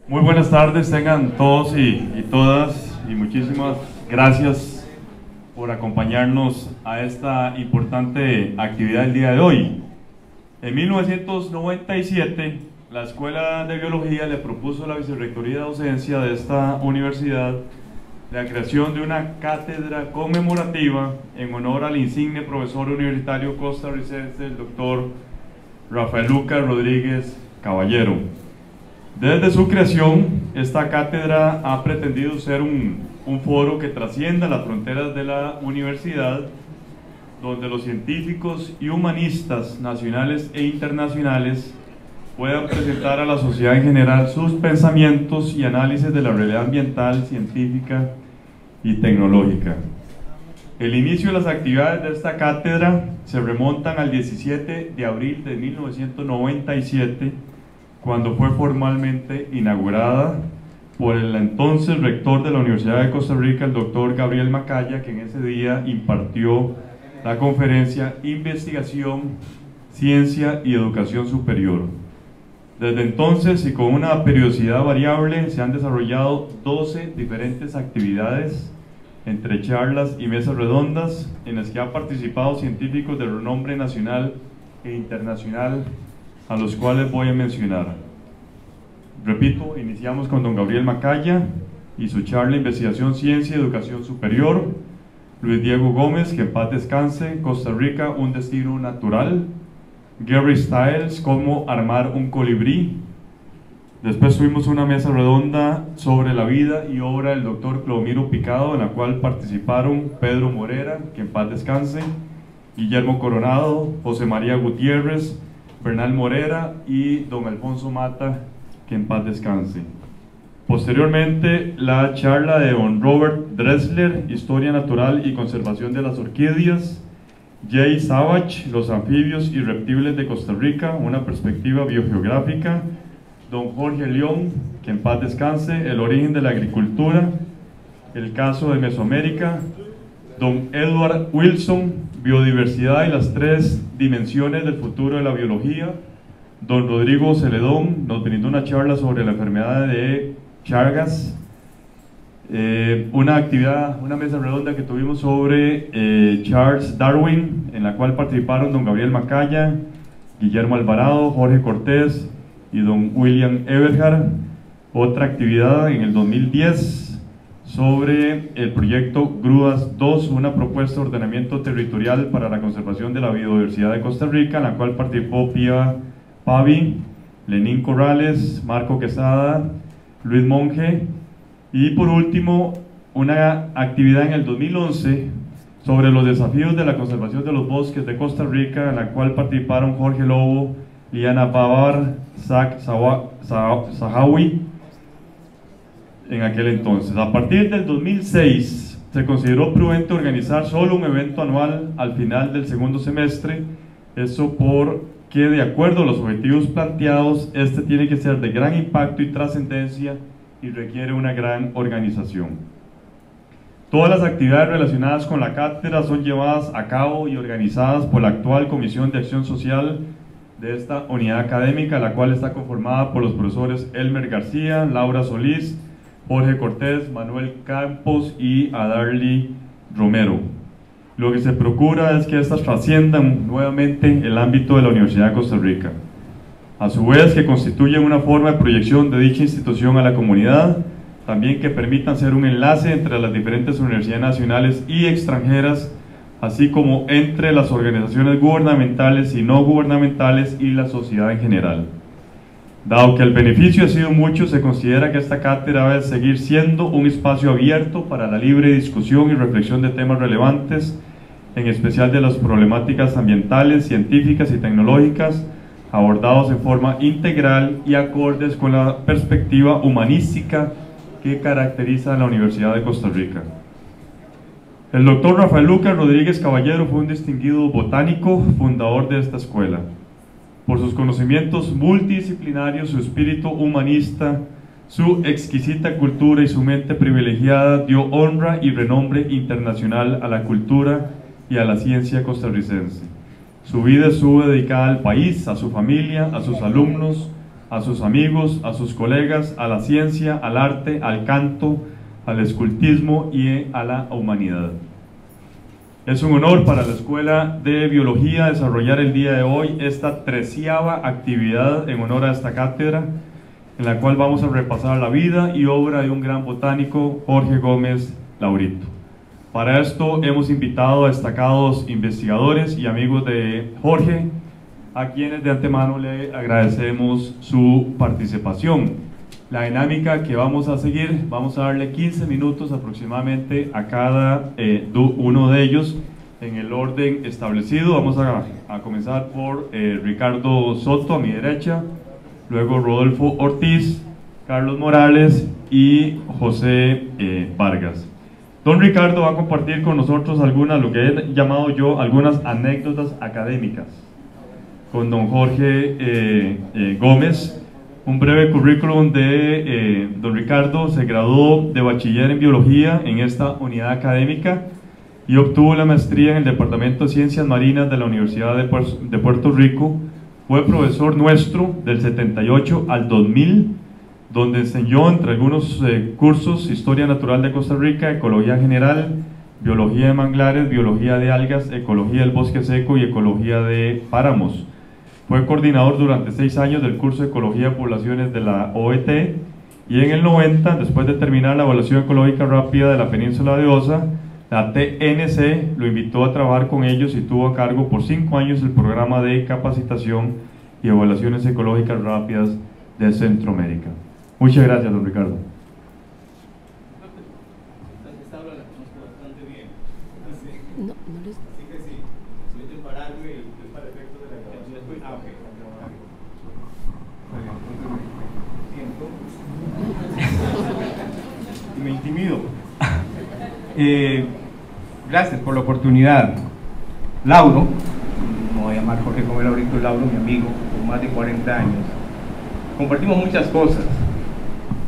Muy buenas tardes, tengan todos y todas, y muchísimas gracias por acompañarnos a esta importante actividad del día de hoy. En 1997, la Escuela de Biología le propuso a la Vicerrectoría de Docencia de esta universidad la creación de una cátedra conmemorativa en honor al insigne profesor universitario costarricense, el doctor Rafael Lucas Rodríguez Caballero. Desde su creación, esta cátedra ha pretendido ser un foro que trascienda las fronteras de la universidad, donde los científicos y humanistas nacionales e internacionales puedan presentar a la sociedad en general sus pensamientos y análisis de la realidad ambiental, científica y tecnológica. El inicio de las actividades de esta cátedra se remontan al 17 de abril de 1997, cuando fue formalmente inaugurada por el entonces rector de la Universidad de Costa Rica, el doctor Gabriel Macaya, que en ese día impartió la conferencia Investigación, Ciencia y Educación Superior. Desde entonces, y con una periodicidad variable, se han desarrollado 12 diferentes actividades, entre charlas y mesas redondas, en las que han participado científicos de renombre nacional e internacional, a los cuales voy a mencionar. Repito, iniciamos con don Gabriel Macaya y su charla Investigación, Ciencia y Educación Superior. Luis Diego Gómez, que en paz descanse, Costa Rica, un destino natural. Gary Stiles, cómo armar un colibrí. Después tuvimos una mesa redonda sobre la vida y obra del doctor Clodomiro Picado, en la cual participaron Pedro Morera, que en paz descanse, Guillermo Coronado, José María Gutiérrez, Bernal Morera y don Alfonso Mata, que en paz descanse. Posteriormente, la charla de don Robert Dressler, Historia Natural y Conservación de las Orquídeas. Jay Savage, Los anfibios y reptiles de Costa Rica, una perspectiva biogeográfica. Don Jorge León, que en paz descanse, El origen de la agricultura, el caso de Mesoamérica. Don Edward Wilson, Biodiversidad y las tres dimensiones del futuro de la biología. Don Rodrigo Celedón nos brindó una charla sobre la enfermedad de Chagas. Una mesa redonda que tuvimos sobre Charles Darwin, en la cual participaron don Gabriel Macaya, Guillermo Alvarado, Jorge Cortés y don William Eberhard. Otra actividad en el 2010 sobre el proyecto Grúas 2, una propuesta de ordenamiento territorial para la conservación de la biodiversidad de Costa Rica, en la cual participó Pia Pavi, Lenín Corrales, Marco Quesada, Luis Monge. Y por último, una actividad en el 2011 sobre los desafíos de la conservación de los bosques de Costa Rica, en la cual participaron Jorge Lobo, Liana Babar, Zach Sahawi, en aquel entonces. A partir del 2006 se consideró prudente organizar solo un evento anual al final del segundo semestre, eso porque de acuerdo a los objetivos planteados, este tiene que ser de gran impacto y trascendencia y requiere una gran organización. Todas las actividades relacionadas con la cátedra son llevadas a cabo y organizadas por la actual Comisión de Acción Social de esta unidad académica, la cual está conformada por los profesores Elmer García, Laura Solís, Jorge Cortés, Manuel Campos y Adarly Romero. Lo que se procura es que estas trasciendan nuevamente el ámbito de la Universidad de Costa Rica, a su vez que constituyen una forma de proyección de dicha institución a la comunidad, también que permitan ser un enlace entre las diferentes universidades nacionales y extranjeras, así como entre las organizaciones gubernamentales y no gubernamentales y la sociedad en general. Dado que el beneficio ha sido mucho, se considera que esta cátedra debe seguir siendo un espacio abierto para la libre discusión y reflexión de temas relevantes, en especial de las problemáticas ambientales, científicas y tecnológicas, abordados en forma integral y acordes con la perspectiva humanística que caracteriza a la Universidad de Costa Rica. El doctor Rafael Lucas Rodríguez Caballero fue un distinguido botánico, fundador de esta escuela. Por sus conocimientos multidisciplinarios, su espíritu humanista, su exquisita cultura y su mente privilegiada dio honra y renombre internacional a la cultura y a la ciencia costarricense. Su vida estuvo dedicada al país, a su familia, a sus alumnos, a sus amigos, a sus colegas, a la ciencia, al arte, al canto, al escultismo y a la humanidad. Es un honor para la Escuela de Biología desarrollar el día de hoy esta 13ª actividad en honor a esta cátedra, en la cual vamos a repasar la vida y obra de un gran botánico, Jorge Gómez Laurito. Para esto hemos invitado a destacados investigadores y amigos de Jorge, a quienes de antemano le agradecemos su participación. La dinámica que vamos a seguir, vamos a darle 15 minutos aproximadamente a cada uno de ellos en el orden establecido. Vamos a comenzar por Ricardo Soto a mi derecha, luego Rodolfo Ortiz, Carlos Morales y José Vargas. Don Ricardo va a compartir con nosotros algunas, lo que he llamado yo, algunas anécdotas académicas con don Jorge Gómez. Un breve currículum de don Ricardo. Se graduó de bachiller en biología en esta unidad académica y obtuvo la maestría en el Departamento de Ciencias Marinas de la Universidad de Puerto Rico. Fue profesor nuestro del 78 al 2000, donde enseñó entre algunos cursos Historia Natural de Costa Rica, Ecología General, Biología de Manglares, Biología de Algas, Ecología del Bosque Seco y Ecología de Páramos. Fue coordinador durante 6 años del curso de Ecología de Poblaciones de la OET y en el 90, después de terminar la evaluación ecológica rápida de la península de Osa, la TNC lo invitó a trabajar con ellos y tuvo a cargo por 5 años el programa de capacitación y evaluaciones ecológicas rápidas de Centroamérica. Muchas gracias, don Ricardo. Me intimido. Gracias por la oportunidad. Lauro, me voy a llamar Jorge Gómez Laurito, Lauro, mi amigo, por más de 40 años. Compartimos muchas cosas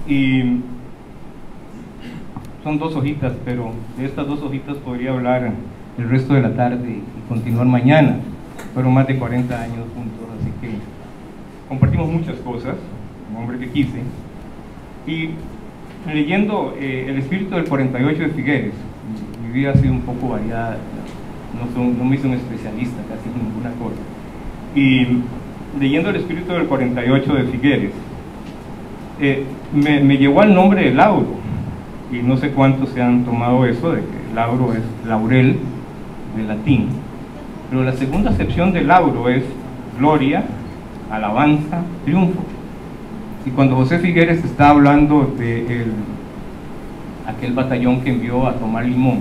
y son 2 hojitas, pero de estas 2 hojitas podría hablar el resto de la tarde y continuar mañana. Fueron más de 40 años juntos, así que compartimos muchas cosas, un hombre que quise. Y leyendo El espíritu del 48 de Figueres, mi vida ha sido un poco variada, no me hice un especialista casi en ninguna cosa, y leyendo El espíritu del 48 de Figueres, me llevó al nombre de Lauro, y no sé cuántos se han tomado eso, de que Lauro es laurel, de latín, pero la segunda acepción de Lauro es gloria, alabanza, triunfo. Y cuando José Figueres está hablando de aquel batallón que envió a tomar Limón,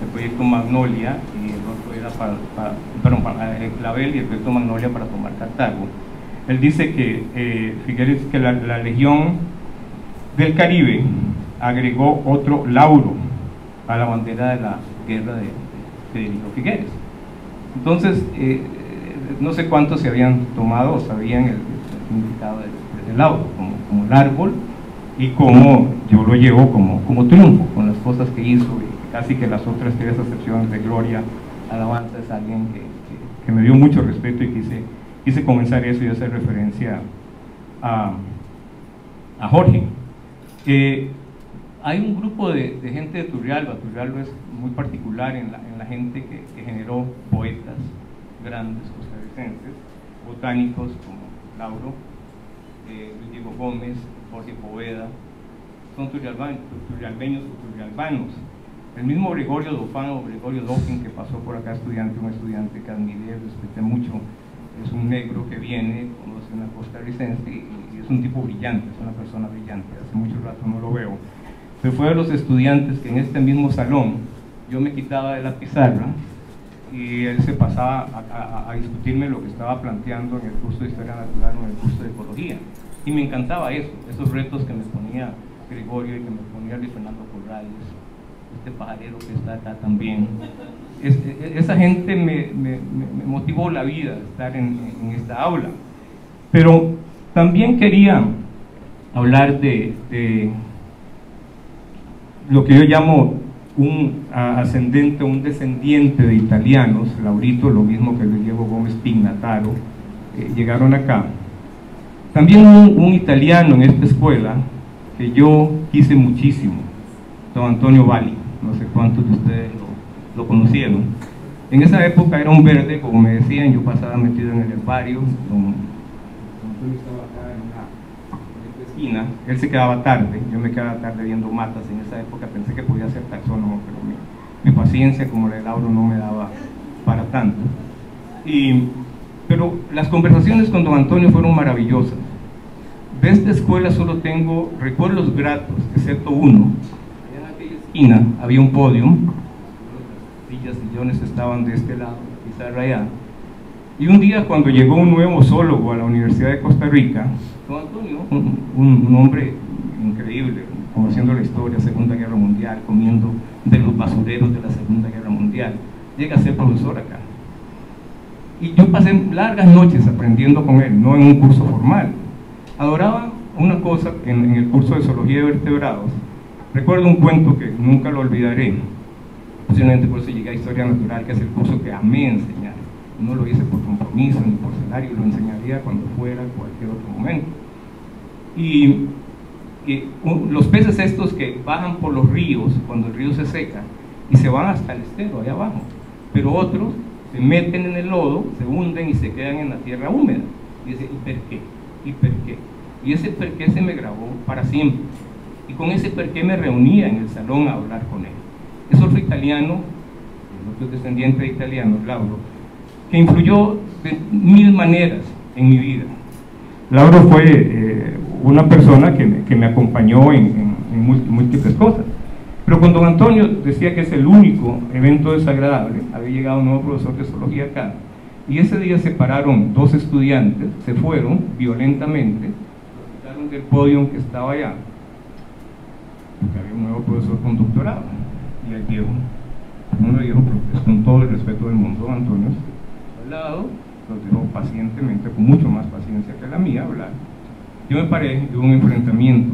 el proyecto Magnolia, y el otro era para el Clavel y el proyecto Magnolia para tomar Cartago, él dice que Figueres, que la Legión del Caribe agregó otro Lauro a la bandera de la guerra de Federico Figueres. Entonces, no sé cuántos se habían tomado o sabían el significado del Lauro, como el árbol, y como yo lo llevo como triunfo, con las cosas que hizo, y casi que las otras 3 acepciones de gloria, alabanza. Es alguien que me dio mucho respeto y quise comenzar eso y hacer referencia a Jorge. Hay un grupo de gente de Turrialba. Turrialba es muy particular en la gente que generó poetas grandes costarricenses, botánicos como Lauro, Luis Diego Gómez, Jorge Poveda, son turrialbeños o turrialbanos. El mismo Gregorio Dauphin o Gregorio Dauphin, que pasó por acá un estudiante que admiré, respeté mucho, es un negro que viene, conoce una costarricense y es un tipo brillante, es una persona brillante, hace mucho rato no lo veo. Pero fue de los estudiantes que en este mismo salón yo me quitaba de la pizarra y él se pasaba a discutirme lo que estaba planteando en el curso de Historia Natural o en el curso de Ecología. Y me encantaba eso, esos retos que me ponía Gregorio y que me ponía Luis Fernando Corrales, este pajarero que está acá también. Esa gente me motivó la vida de estar en esta aula. Pero también quería hablar de lo que yo llamo un ascendente, un descendiente de italianos. Laurito, lo mismo que Luis Diego Gómez Pignataro, llegaron acá. También un italiano en esta escuela que yo quise muchísimo, don Antonio Valli, no sé cuántos de ustedes lo conocieron. En esa época era un verde, como me decían, yo pasaba metido en el herbario, don Antonio estaba acá en esta esquina, él se quedaba tarde, yo me quedaba tarde viendo matas. En esa época pensé que podía ser taxónomo, pero mi paciencia como la de Lauro no me daba para tanto. Pero las conversaciones con don Antonio fueron maravillosas. De esta escuela solo tengo recuerdos gratos, excepto uno. En aquella esquina había un podium, las sillas y sillones estaban de este lado, la pizarra allá. Y un día, cuando llegó un nuevo zoólogo a la Universidad de Costa Rica, don Antonio, un hombre increíble, conociendo la historia, Segunda Guerra Mundial, comiendo de los basureros de la Segunda Guerra Mundial, llega a ser profesor acá. Y yo pasé largas noches aprendiendo con él, no en un curso formal. Adoraba una cosa en el curso de Zoología de Vertebrados. Recuerdo un cuento que nunca lo olvidaré, posiblemente por eso llegué a Historia Natural, que es el curso que amé enseñar. No lo hice por compromiso ni por salario, lo enseñaría cuando fuera, en cualquier otro momento. Y los peces estos que bajan por los ríos cuando el río se seca y se van hasta el estero allá abajo, pero otros se meten en el lodo, se hunden y se quedan en la tierra húmeda. Y dice, ¿y por qué? ¿Y por qué? Y ese por qué se me grabó para siempre. Y con ese por qué me reunía en el salón a hablar con él. Es otro italiano, el otro descendiente de italianos, Lauro, que influyó de mil maneras en mi vida. Lauro fue una persona que me acompañó en múltiples cosas. Pero cuando don Antonio decía que es el único evento desagradable, había llegado un nuevo profesor de zoología acá, y ese día se pararon dos estudiantes, se fueron violentamente, los quitaron del podio que estaba allá, porque había un nuevo profesor con doctorado, y el viejo, uno le dijo, pues, con todo el respeto del mundo, don Antonio, al lado, los dejó pacientemente, con mucho más paciencia que la mía, hablar. Yo me paré de un enfrentamiento.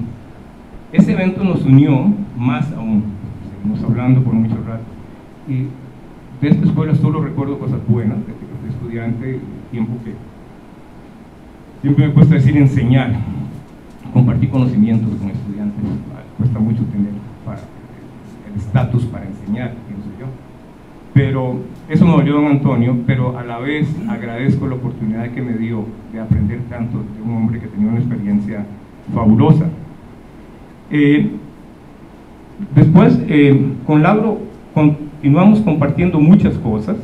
Ese evento nos unió más aún, seguimos hablando por mucho rato, y de esta escuela solo recuerdo cosas buenas, de estudiante, tiempo que siempre me cuesta decir enseñar, compartir conocimientos con estudiantes, cuesta mucho tener el estatus para enseñar, pienso yo, pero eso me dolió don Antonio, pero a la vez agradezco la oportunidad que me dio de aprender tanto de un hombre que tenía una experiencia fabulosa. Después, con Lauro continuamos compartiendo muchas cosas.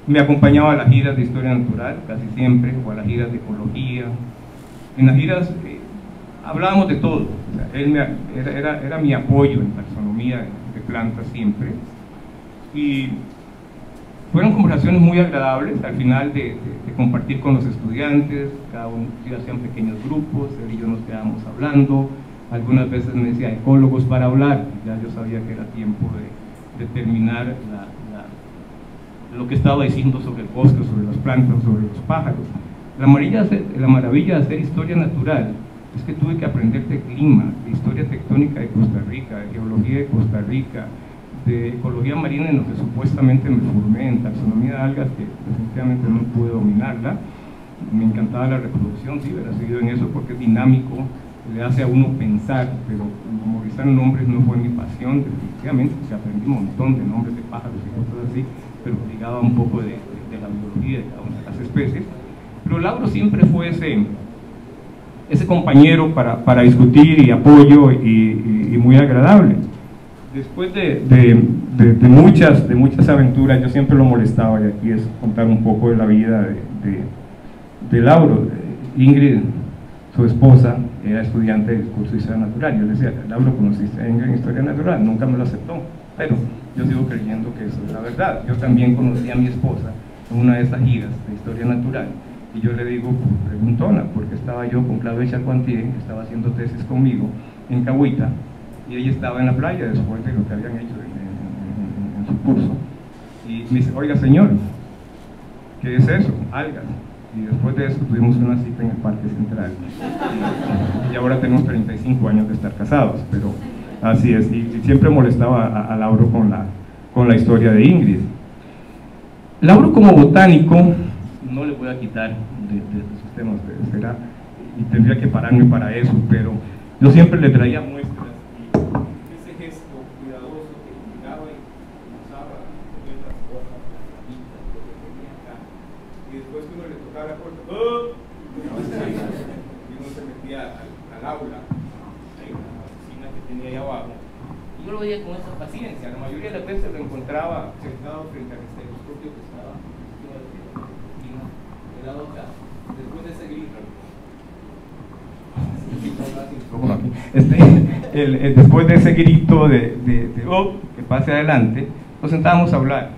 Me acompañaba a las giras de Historia Natural, casi siempre, o a las giras de Ecología. En las giras hablábamos de todo. O sea, él era mi apoyo en taxonomía de plantas siempre. Y fueron conversaciones muy agradables al final de compartir con los estudiantes. Cada uno hacían pequeños grupos, él y yo nos quedábamos hablando. Algunas veces me decía ecólogos para hablar, ya yo sabía que era tiempo de terminar lo que estaba diciendo sobre el bosque, sobre las plantas, sobre los pájaros. La maravilla de hacer historia natural es que tuve que aprender de clima, de historia tectónica de Costa Rica, de geología de Costa Rica, de ecología marina, en lo que supuestamente me formé, en taxonomía de algas, que definitivamente no pude dominarla. Me encantaba la reproducción, sí, hubiera seguido en eso porque es dinámico, le hace a uno pensar, pero memorizar nombres no fue mi pasión. Definitivamente se aprendí un montón de nombres de pájaros y cosas así, pero ligaba un poco de la biología de cada una de las especies. Pero Lauro siempre fue ese compañero para discutir y apoyo y muy agradable. Después de muchas aventuras, yo siempre lo molestaba, y aquí es contar un poco de la vida de Lauro. Ingrid, su esposa, era estudiante del curso de Historia Natural. Yo le decía, Lauro, ¿conociste a Ingrid en Historia Natural? Nunca me lo aceptó, pero yo sigo creyendo que eso es la verdad. Yo también conocí a mi esposa en una de esas giras de Historia Natural, y yo le digo, preguntona, porque estaba yo con Claudia Charpentier, que estaba haciendo tesis conmigo en Cahuita, y ella estaba en la playa después de lo que habían hecho en su curso, y me dice, oiga señor, ¿qué es eso? Algas. Y después de eso tuvimos una cita en el Parque Central, y ahora tenemos 35 años de estar casados, pero así es. Y siempre molestaba a Lauro con la historia de Ingrid. Lauro como botánico, no le voy a quitar de sus temas, y tendría que pararme para eso, pero yo siempre le traía muestras y ese gesto cuidadoso que llegaba y usaba las hojas, las camitas, lo que tenía acá, y después que uno le tocaba la puerta, y uno se metía al aula, ahí en la oficina que tenía ahí abajo, y yo lo veía con esa paciencia. La mayoría de las veces lo encontraba sentado frente al estetoscopio que estaba encima del lado acá, después de ese grito. Después de ese grito que pase adelante, nos sentábamos a hablar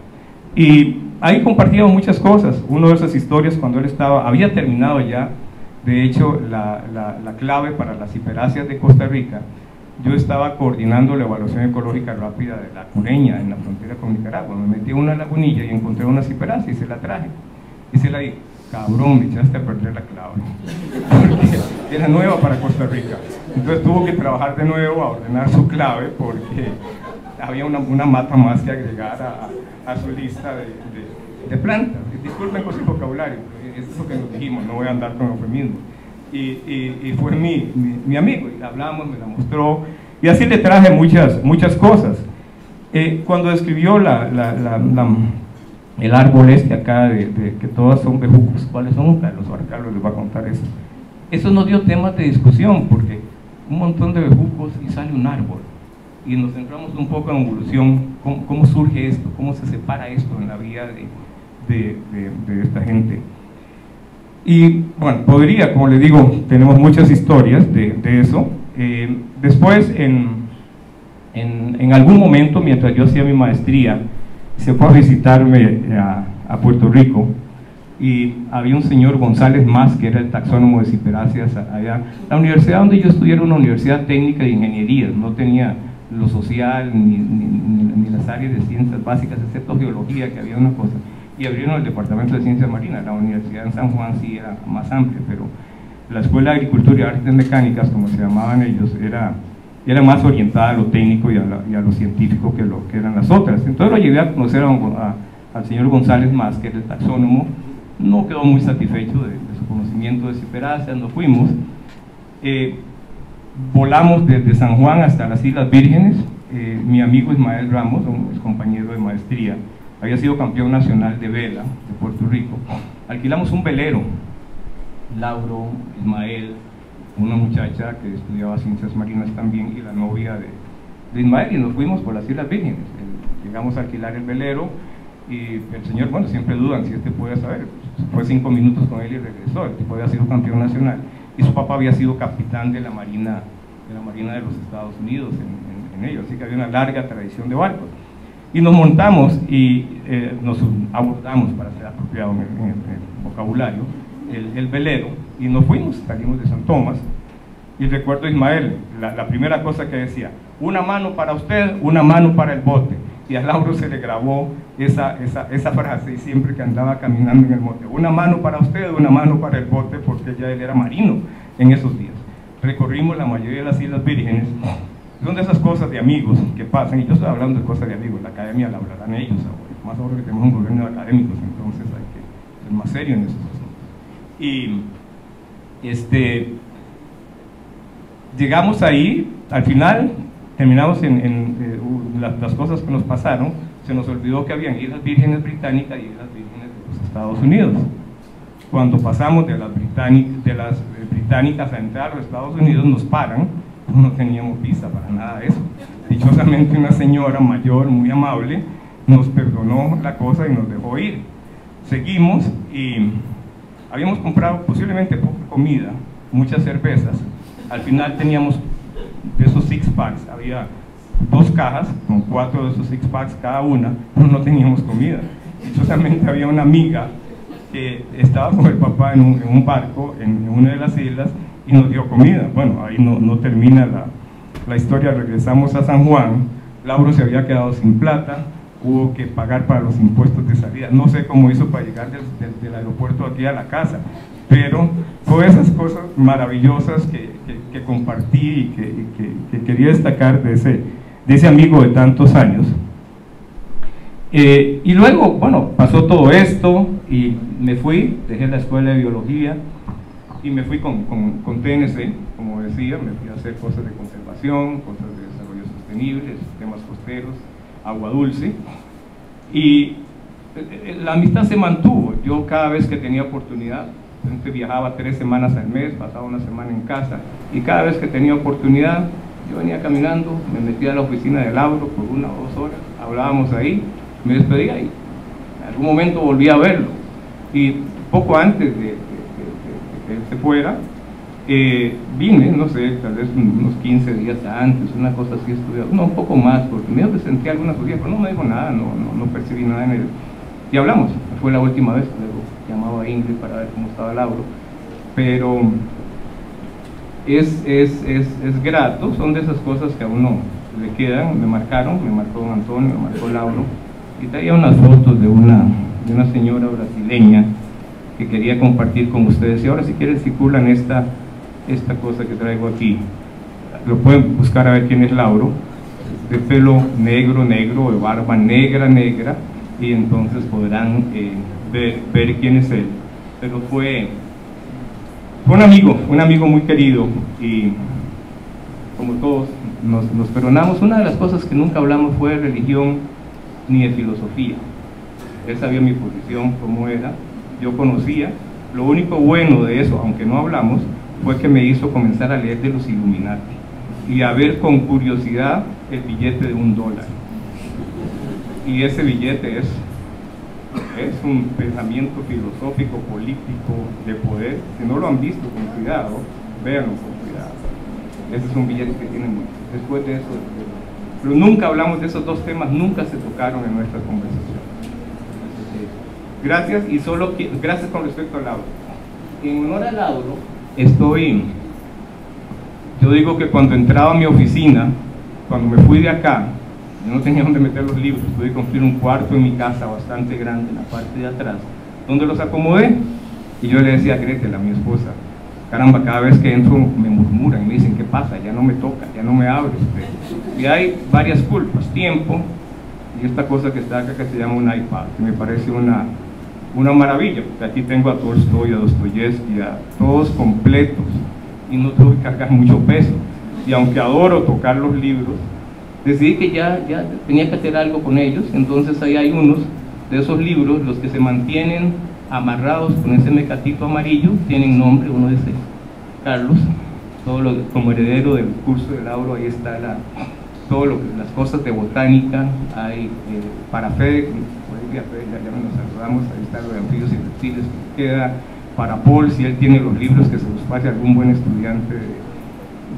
y ahí compartíamos muchas cosas. Una de esas historias, cuando él había terminado ya, de hecho, la clave para las hiperáceas de Costa Rica, yo estaba coordinando la evaluación ecológica rápida de la Cureña en la frontera con Nicaragua. Me metí a una lagunilla y encontré una hiperácea y se la traje y se la di. Cabrón, me echaste a perder la clave, porque era nueva para Costa Rica. Entonces tuvo que trabajar de nuevo a ordenar su clave porque había una mata más que agregar a su lista de plantas. Disculpen con su vocabulario, eso es lo que nos dijimos, no voy a andar con eufemismo. Y fue mi amigo, y hablamos, me la mostró, y así le traje muchas cosas. Cuando describió el árbol acá, de que todas son bejucos, ¿cuáles son? Carlos les va a contar eso. Eso nos dio temas de discusión, porque un montón de bejucos y sale un árbol. Y nos centramos un poco en evolución, cómo surge esto, cómo se separa esto en la vida de esta gente. Y bueno, como le digo, tenemos muchas historias de eso. Después, en algún momento, mientras yo hacía mi maestría, se fue a visitarme a Puerto Rico y había un señor González Mas, que era el taxónomo de ciperáceas allá. La universidad donde yo estudié era una universidad técnica de ingeniería, no tenía lo social ni las áreas de ciencias básicas, excepto geología, que había una cosa, y abrieron el departamento de ciencias marinas. La universidad en San Juan sí era más amplia, pero la Escuela de Agricultura y Artes Mecánicas, como se llamaban ellos, era más orientada a lo técnico y a lo científico que eran las otras. Entonces lo llevé a conocer al señor González Mas, que era el taxónomo. No quedó muy satisfecho de su conocimiento de ciperáceas. Nos fuimos, volamos desde San Juan hasta las Islas Vírgenes. Mi amigo Ismael Ramos, un compañero de maestría, había sido campeón nacional de vela de Puerto Rico. Alquilamos un velero, Lauro, Ismael, una muchacha que estudiaba ciencias marinas también, y la novia de Ismael, y nos fuimos por las Islas Vírgenes. Llegamos a alquilar el velero y el señor, bueno, siempre dudan si puede saber, fue 5 minutos con él y regresó. El tipo había sido campeón nacional y su papá había sido capitán de la Marina de los Estados Unidos en ello, así que había una larga tradición de barcos. Y nos montamos y nos abordamos, para ser apropiado en el vocabulario, el velero, y nos fuimos, salimos de San Tomás. Y recuerdo a Ismael, la primera cosa que decía: una mano para usted, una mano para el bote. Y a Lauro se le grabó esa frase, y siempre que andaba caminando en el monte: una mano para usted, una mano para el bote, porque ya él era marino en esos días. Recorrimos la mayoría de las Islas Vírgenes. Son de esas cosas de amigos que pasan, y yo estoy hablando de cosas de amigos. La academia la hablarán ellos ahora, más ahora que tenemos un gobierno de académicos, entonces hay que ser más serio en esos asuntos. Y llegamos ahí, al final terminamos en las cosas que nos pasaron. Se nos olvidó que habían Islas Vírgenes Británicas y Islas Vírgenes de los Estados Unidos. Cuando pasamos de las británicas a entrar a los Estados Unidos, nos paran. No teníamos visa para nada de eso. Dichosamente una señora mayor, muy amable, nos perdonó la cosa y nos dejó ir. Seguimos y habíamos comprado posiblemente poca comida, muchas cervezas. Al final teníamos de esos 6-packs, había 2 cajas con 4 de esos 6-packs cada una, pero no teníamos comida. Dichosamente había una amiga que estaba con el papá en un barco en una de las islas y nos dio comida. Bueno, ahí no termina la historia. Regresamos a San Juan. Lauro se había quedado sin plata, hubo que pagar para los impuestos de salida. No sé cómo hizo para llegar del aeropuerto aquí a la casa, pero todas esas cosas maravillosas que compartí y que quería destacar de ese amigo de tantos años. Y luego, bueno, pasó todo esto y me fui, dejé la escuela de biología y me fui con TNC, como decía, me fui a hacer cosas de conservación, cosas de desarrollo sostenible, sistemas costeros, agua dulce, y la amistad se mantuvo. Yo cada vez que tenía oportunidad, viajaba 3 semanas al mes, pasaba una semana en casa, y cada vez que tenía oportunidad, yo venía caminando, me metía a la oficina de Lauro por 1 o 2 horas, hablábamos ahí, me despedía y en algún momento volví a verlo. Y poco antes de que él se fuera, vine, no sé, tal vez unos 15 días antes, una cosa así, no, un poco más, porque me sentí algunas cosas, pero no me dijo nada, no percibí nada en él. Y hablamos, fue la última vez, luego llamaba a Ingrid para ver cómo estaba Lauro, pero es grato, son de esas cosas que a uno le quedan, me marcó don Antonio, me marcó Lauro, y traía unas fotos de una señora brasileña que quería compartir con ustedes, y ahora si quieren circulan esta cosa que traigo aquí, lo pueden buscar a ver quién es Lauro, de pelo negro, de barba negra, y entonces podrán ver quién es él. Pero fue un amigo muy querido, y como todos nos perdonamos. Una de las cosas que nunca hablamos fue de religión ni de filosofía. Él sabía mi posición, cómo era, yo conocía. Lo único bueno de eso, aunque no hablamos, fue que me hizo comenzar a leer de los Illuminati y a ver con curiosidad el billete de $1. Y ese billete es un pensamiento filosófico, político, de poder. Si no lo han visto, con cuidado, véanlo con cuidado. Ese es un billete que tiene mucho. Después de eso, pero nunca hablamos de esos 2 temas, nunca se tocaron en nuestra conversación. Gracias, y gracias con respecto a Lauro. En honor a Lauro, yo digo que cuando entraba a mi oficina, cuando me fui de acá, yo no tenía donde meter los libros, tuve que construir un cuarto en mi casa bastante grande en la parte de atrás, donde los acomodé, y yo le decía a Gretel, a mi esposa, caramba, cada vez que entro me murmuran, me dicen, ¿qué pasa? Ya no me toca, ya no me abres. Y hay varias culpas, tiempo, y esta cosa que está acá que se llama un iPad, que me parece una maravilla, porque aquí tengo a Tolstoy, a Dostoyevsky, a todos completos, y no tuve que cargar mucho peso. Y aunque adoro tocar los libros, decidí que ya tenía que hacer algo con ellos. Entonces ahí hay unos de esos libros, los que se mantienen amarrados con ese mecatito amarillo, tienen nombre. Uno dice Carlos, como heredero del curso de Lauro, ahí está las cosas de botánica, hay para Fede, ya nos saludamos, ahí está lo de anfibios y reptiles que queda, para Paul, si él tiene los libros, que se los pase a algún buen estudiante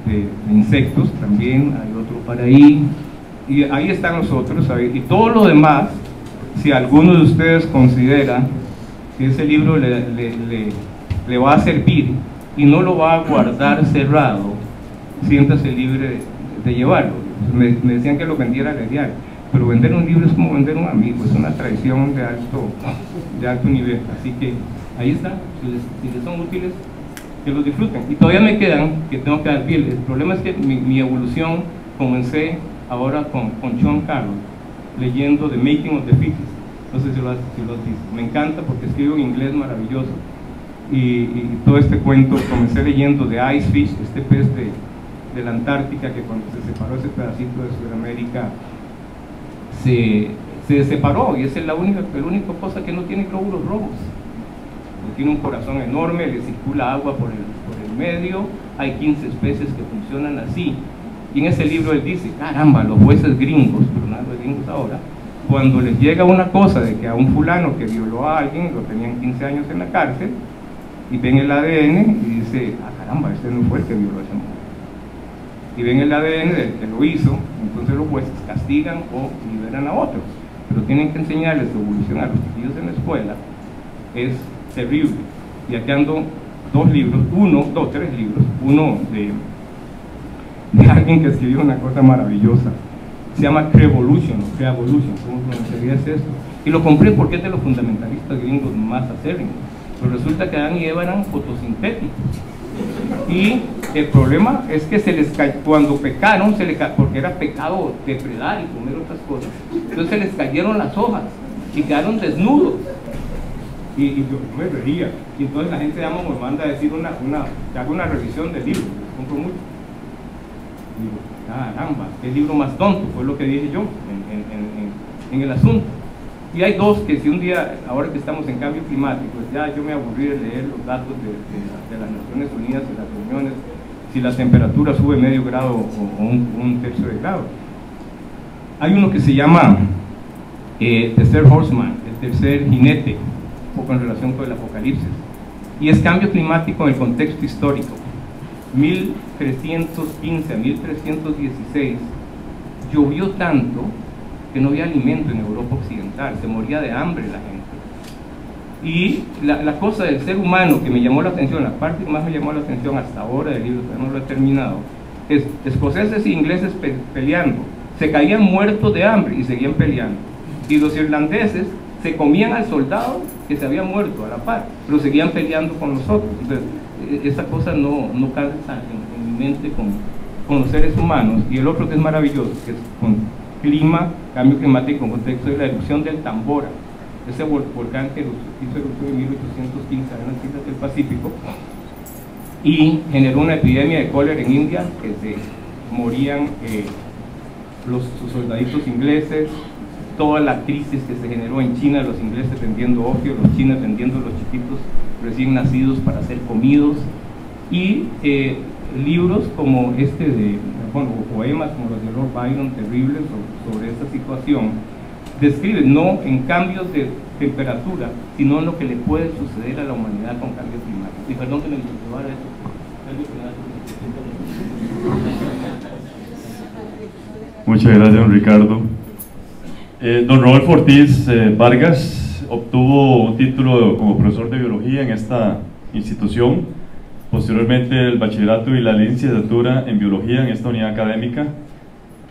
de insectos, también hay otro para ahí, y ahí están los otros, y todo lo demás, si alguno de ustedes considera que ese libro le va a servir y no lo va a guardar cerrado, siéntase libre de llevarlo. Me decían que lo vendiera al diario, pero vender un libro es como vender un amigo, es una traición de alto nivel. Así que ahí está, si les son útiles, que los disfruten. Y todavía me quedan, que tengo que dar piel. El problema es que mi evolución comencé ahora con Sean Carroll, leyendo The Making of the Fishes. No sé si lo has visto. Me encanta porque escribe en inglés maravilloso, y todo este cuento comencé leyendo de Ice Fish, este pez de la Antártica, que cuando se separó ese pedacito de Sudamérica se separó, y esa es la única cosa que no tiene glóbulos rojos. Tiene un corazón enorme, le circula agua por el medio, hay 15 especies que funcionan así. Y en ese libro él dice, caramba, los jueces gringos, pero nada de gringos ahora, cuando les llega una cosa de que a un fulano que violó a alguien, lo tenían 15 años en la cárcel, y ven el ADN y dice, caramba, este no fue el que violó a esa mujer. Y ven el ADN del que lo hizo, entonces los jueces castigan o liberan a otros, pero tienen que enseñarles la evolución a los chiquillos en la escuela. Es terrible. Y aquí ando 3 libros, uno de alguien que escribió una cosa maravillosa, se llama Crevolution, ¿cómo pronunciarías esto? Y lo compré porque es de los fundamentalistas gringos más acérrimos, pero resulta que Adán y Eva eran fotosintéticos, y el problema es que cuando pecaron, porque era pecado depredar y comer otras cosas, entonces se les cayeron las hojas y quedaron desnudos. y yo me reiría. Y entonces la gente llama o me manda a decir que haga una revisión del libro, compro mucho. Digo, caramba, qué libro más tonto, fue lo que dije yo en el asunto. Y hay dos que si un día, ahora que estamos en cambio climático, ya yo me aburrí de leer los datos de las Naciones Unidas y las reuniones, si la temperatura sube medio grado o un tercio de grado. Hay uno que se llama Tercer Horseman, el tercer jinete, un poco en relación con el apocalipsis, y es cambio climático en el contexto histórico. 1315 a 1316 llovió tanto que no había alimento en Europa occidental, se moría de hambre la gente. Y la cosa del ser humano que me llamó la atención, la parte que más me llamó la atención hasta ahora del libro, todavía no lo he terminado, es escoceses e ingleses peleando, se caían muertos de hambre y seguían peleando. Y los irlandeses se comían al soldado que se había muerto a la par, pero seguían peleando con los otros. Entonces, esa cosa no calza en mi mente con los seres humanos. Y el otro que es maravilloso, que es con clima, cambio climático en contexto de la erupción del Tambora, ese volcán que hizo erupción en 1815 en las islas del Pacífico y generó una epidemia de cólera en India, que se morían sus soldaditos ingleses, toda la crisis que se generó en China, los ingleses vendiendo opio, los chinos vendiendo los chiquitos recién nacidos para ser comidos, y libros como este poemas como los de Lord Byron, terribles sobre esta situación, describen no en cambios de temperatura, sino en lo que le puede suceder a la humanidad con cambios climáticos. Y perdón que me llevara eso. Muchas gracias, don Ricardo. Don Rodolfo Ortiz Vargas obtuvo un título como profesor de biología en esta institución, posteriormente el bachillerato y la licenciatura en biología en esta unidad académica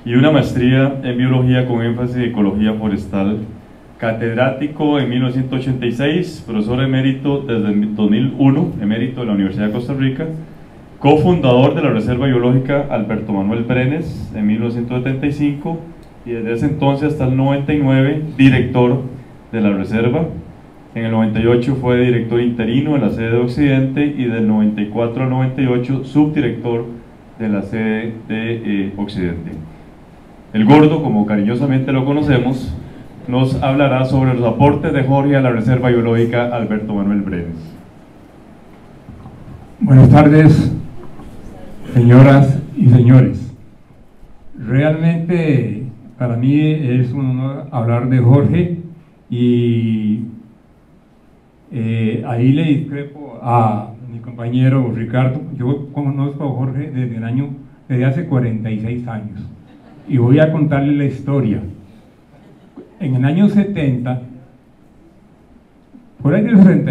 y una maestría en biología con énfasis en ecología forestal, catedrático en 1986, profesor emérito desde 2001, emérito de la Universidad de Costa Rica, cofundador de la Reserva Biológica Alberto Manuel Brenes en 1975 y desde ese entonces hasta el 99 director de la reserva. En el 98 fue director interino de la sede de Occidente y del 94 al 98 subdirector de la sede de Occidente. El Gordo, como cariñosamente lo conocemos, nos hablará sobre los aportes de Jorge a la Reserva Biológica Alberto Manuel Brenes. Buenas tardes, señoras y señores. Realmente para mí es un honor hablar de Jorge y ahí le discrepo a mi compañero Ricardo. Yo conozco a Jorge desde hace 46 años y voy a contarle la historia. En el año 70, por ahí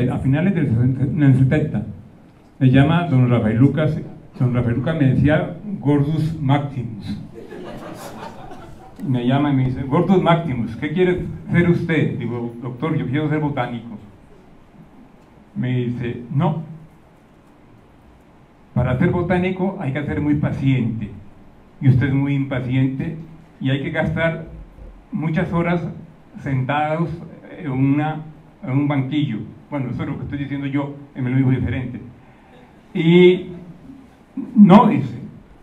a finales del 70, me llama don Rafael Lucas. Don Rafael Lucas me decía Gordus Maximus. Me llama y me dice, Gordus Maximus, ¿qué quiere ser usted? Digo, doctor, yo quiero ser botánico. Me dice, no, para ser botánico hay que ser muy paciente, y usted es muy impaciente, y hay que gastar muchas horas sentados en un banquillo. Bueno, eso es lo que estoy diciendo yo, me lo digo diferente. Y no, dice,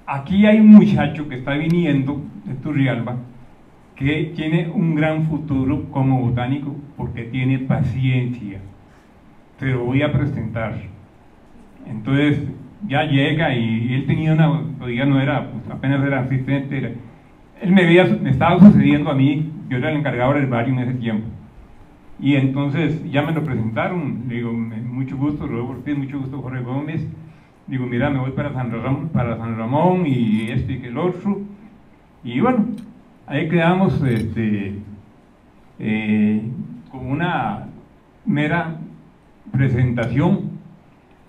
aquí hay un muchacho que está viniendo de Turrialba que tiene un gran futuro como botánico porque tiene paciencia. Te lo voy a presentar. Entonces ya llega y él tenía todavía no era, pues apenas era asistente, él me estaba sucediendo a mí, yo era el encargado del barrio en ese tiempo. Y entonces ya me lo presentaron, le digo, mucho gusto, Rodolfo Ortiz, mucho gusto, Jorge Gómez. Digo, mira, me voy para San Ramón y este y que el otro. Y bueno, ahí quedamos como una mera presentación.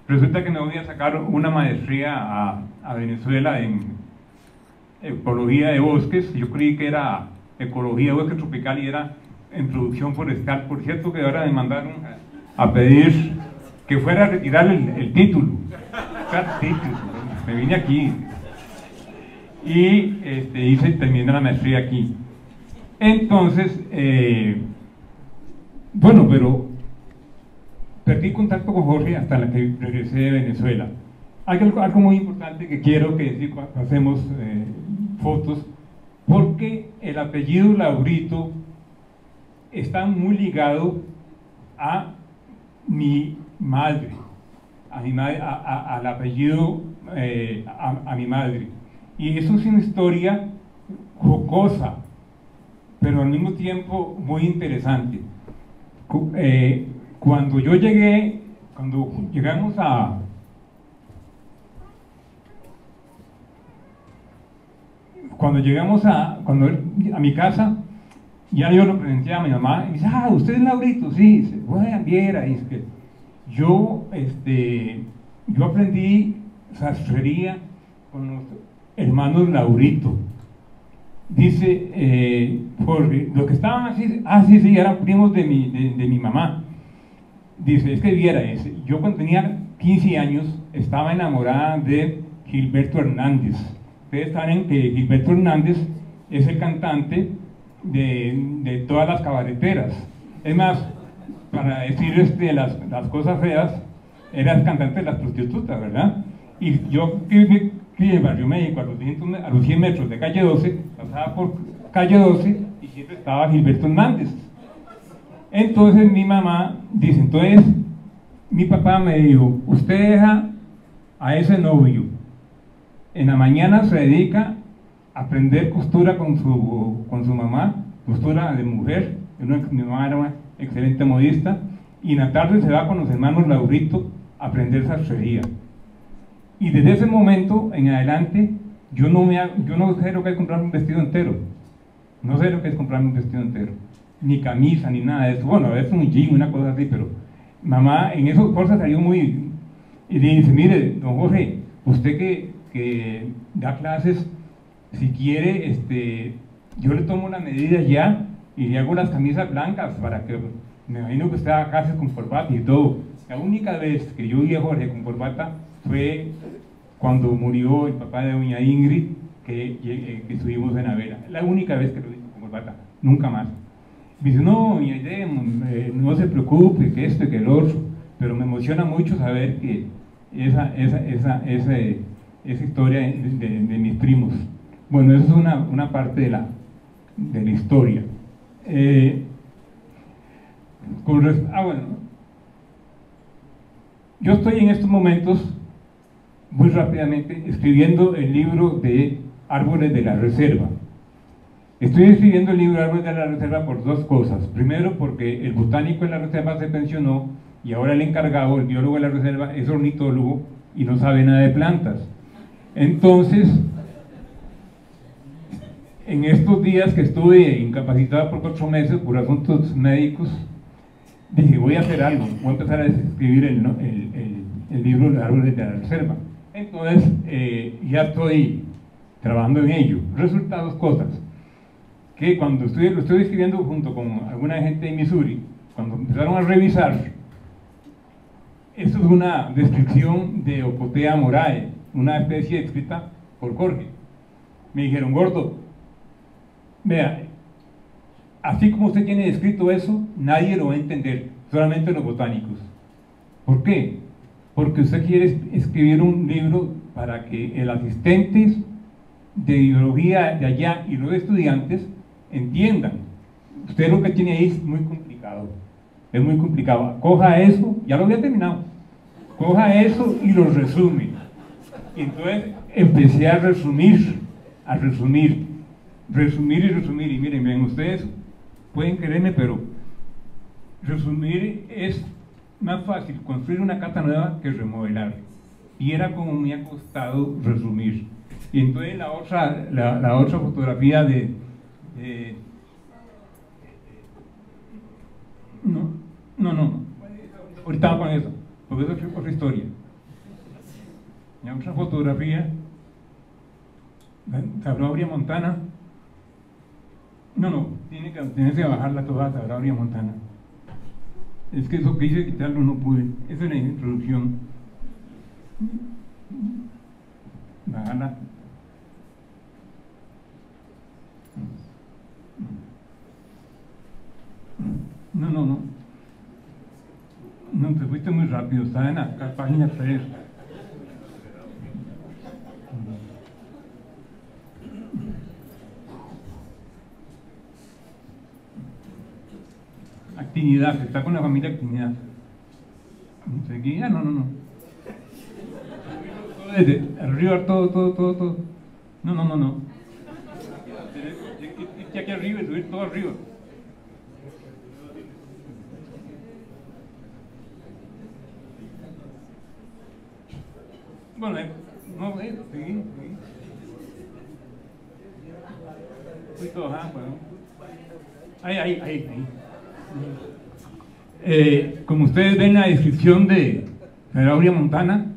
Resulta que me voy a sacar una maestría a Venezuela en ecología de bosques. Yo creí que era ecología de bosques tropical y era en producción forestal. Por cierto que ahora me mandaron a pedir que fuera a retirar el título. Me vine aquí y terminé la maestría aquí. Entonces, bueno, pero perdí contacto con Jorge hasta la que regresé de Venezuela. Hay algo muy importante que quiero que decir cuando hacemos fotos, porque el apellido Laurito está muy ligado a mi madre, al apellido a mi madre. Y eso es una historia jocosa, pero al mismo tiempo muy interesante. Cuando llegamos a mi casa, ya yo lo presenté a mi mamá y dice, ¿usted es Laurito? Sí, dice, bueno, viera, y es que yo aprendí sastrería con los hermanos Laurito. Dice Jorge, los que estaban así, sí, eran primos de mi mamá. Dice, es que viera, yo cuando tenía 15 años estaba enamorada de Gilberto Hernández. Ustedes saben que Gilberto Hernández es el cantante de todas las cabareteras. Es más, para decir las cosas feas, era el cantante de las prostitutas, ¿verdad? Y yo viví en Barrio México, a los 100 metros de calle 12, pasaba por calle 12 y siempre estaba Gilberto Hernández. Entonces mi mamá dice, entonces mi papá me dijo, usted deja a ese novio, en la mañana se dedica a aprender costura con su mamá, costura de mujer, mi mamá era una excelente modista, y en la tarde se va con los hermanos Laurito a aprender sastrería. Y desde ese momento en adelante, yo no sé lo que es comprarme un vestido entero, no sé lo que es comprarme un vestido entero, ni camisa, ni nada de eso. Bueno, es un jean, una cosa así, pero mamá en esas cosas salió muy... Y dice, mire, don Jorge, usted que da clases, si quiere, yo le tomo las medidas ya y le hago las camisas blancas para que, me imagino que usted haga clases con corbata y todo. La única vez que yo vi a Jorge con corbata fue cuando murió el papá de doña Ingrid, que estuvimos en Avera. La única vez que lo vi con corbata, nunca más. Me dice, no, doña Aide, no se preocupe, que esto y que el otro, pero me emociona mucho saber que esa historia de mis primos. Bueno, eso es una parte de la historia. Bueno, yo estoy en estos momentos, muy rápidamente, escribiendo el libro de Árboles de la Reserva. Estoy escribiendo el libro de Árboles de la Reserva por dos cosas. Primero, porque el botánico de la reserva se pensionó y ahora el encargado, el biólogo de la reserva, es ornitólogo y no sabe nada de plantas. Entonces, en estos días que estuve incapacitado por 4 meses por asuntos médicos, dije, voy a hacer algo, voy a empezar a escribir el libro de Árboles de la Reserva. Entonces, ya estoy trabajando en ello. Resultados, cosas que cuando lo estoy escribiendo junto con alguna gente de Missouri, cuando empezaron a revisar, esto es una descripción de Ocotea morae, una especie escrita por Jorge. Me dijeron, gordo, vea, así como usted tiene escrito eso, nadie lo va a entender, solamente los botánicos. ¿Por qué? Porque usted quiere escribir un libro para que el asistente de biología de allá y los estudiantes entiendan. Usted lo que tiene ahí es muy complicado, es muy complicado. Coja eso, ya lo había terminado, coja eso y lo resume. Y entonces empecé a resumir, y miren, ustedes pueden creerme, pero resumir es más fácil construir una casa nueva que remodelar, y era como me ha costado resumir. Y entonces la otra fotografía no, ahorita con eso, porque eso es otra historia. La otra fotografía, Sabrauria Montana. Tiene que bajarla toda Sabrauria Montana. Es que eso que hice quitarlo no pude. Esa es la introducción. Bajarla. No, te fuiste muy rápido, está en la página 3. Actividad, está con la familia actividad. Seguida, no. Desde arriba, todo. No. Aquí arriba y subir todo arriba. Bueno, sí. Todo, ahí. Como ustedes ven la descripción de Lauria Montana,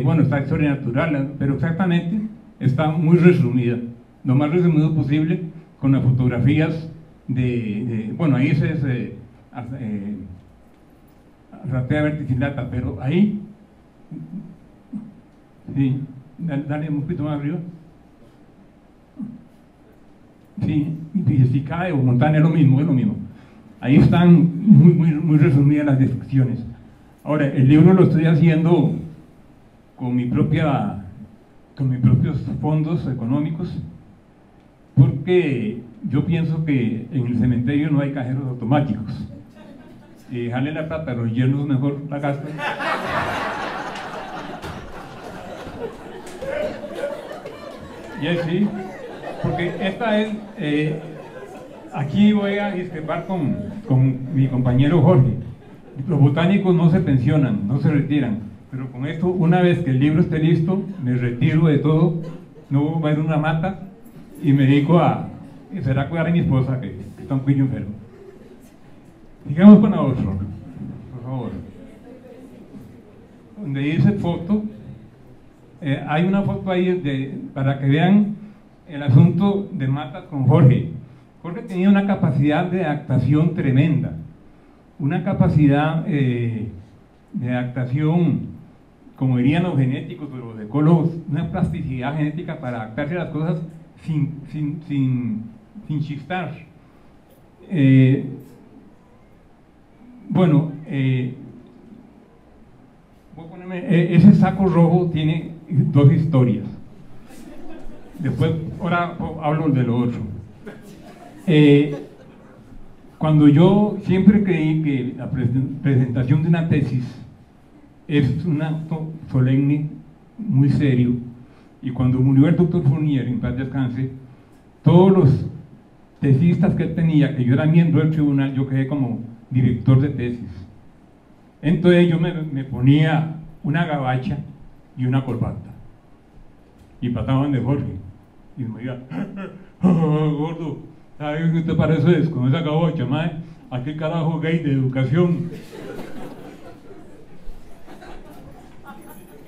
bueno, está historia natural, pero exactamente está muy resumida, lo más resumido posible, con las fotografías bueno, ahí es ratea verticillata, pero ahí, sí, dale un poquito más arriba. Sí, y si cae o Montana es lo mismo. Ahí están muy resumidas las descripciones. Ahora, el libro lo estoy haciendo con mis propios fondos económicos, porque yo pienso que en el cementerio no hay cajeros automáticos. Y dejarle la plata a los yernos mejor la gastan. Y ahí sí, porque esta es, aquí voy a discrepar con mi compañero Jorge. Los botánicos no se pensionan, no se retiran, pero con esto, una vez que el libro esté listo, me retiro de todo, no voy a ir a una mata y me dedico a cuidar a mi esposa que está un poquillo enfermo. Sigamos con la otra, por favor. Donde dice foto, hay una foto ahí para que vean el asunto de matas con Jorge. Jorge tenía una capacidad de adaptación tremenda, una capacidad de adaptación, como dirían los genéticos o los ecólogos, una plasticidad genética para adaptarse a las cosas sin chistar. Bueno, voy a ponerme, ese saco rojo tiene dos historias. Después, ahora hablo de lo otro. Cuando yo siempre creí que la presentación de una tesis es un acto solemne, muy serio, y cuando murió el doctor Fournier, en paz descanse, todos los tesistas que él tenía, que yo era miembro del tribunal, yo quedé como director de tesis. Entonces yo me ponía una gabacha y una corbata, y pasaban de Jorge, y me decía, gordo, ¿sabe qué te parece con esa gabacha, mae? Aquel carajo gay de educación.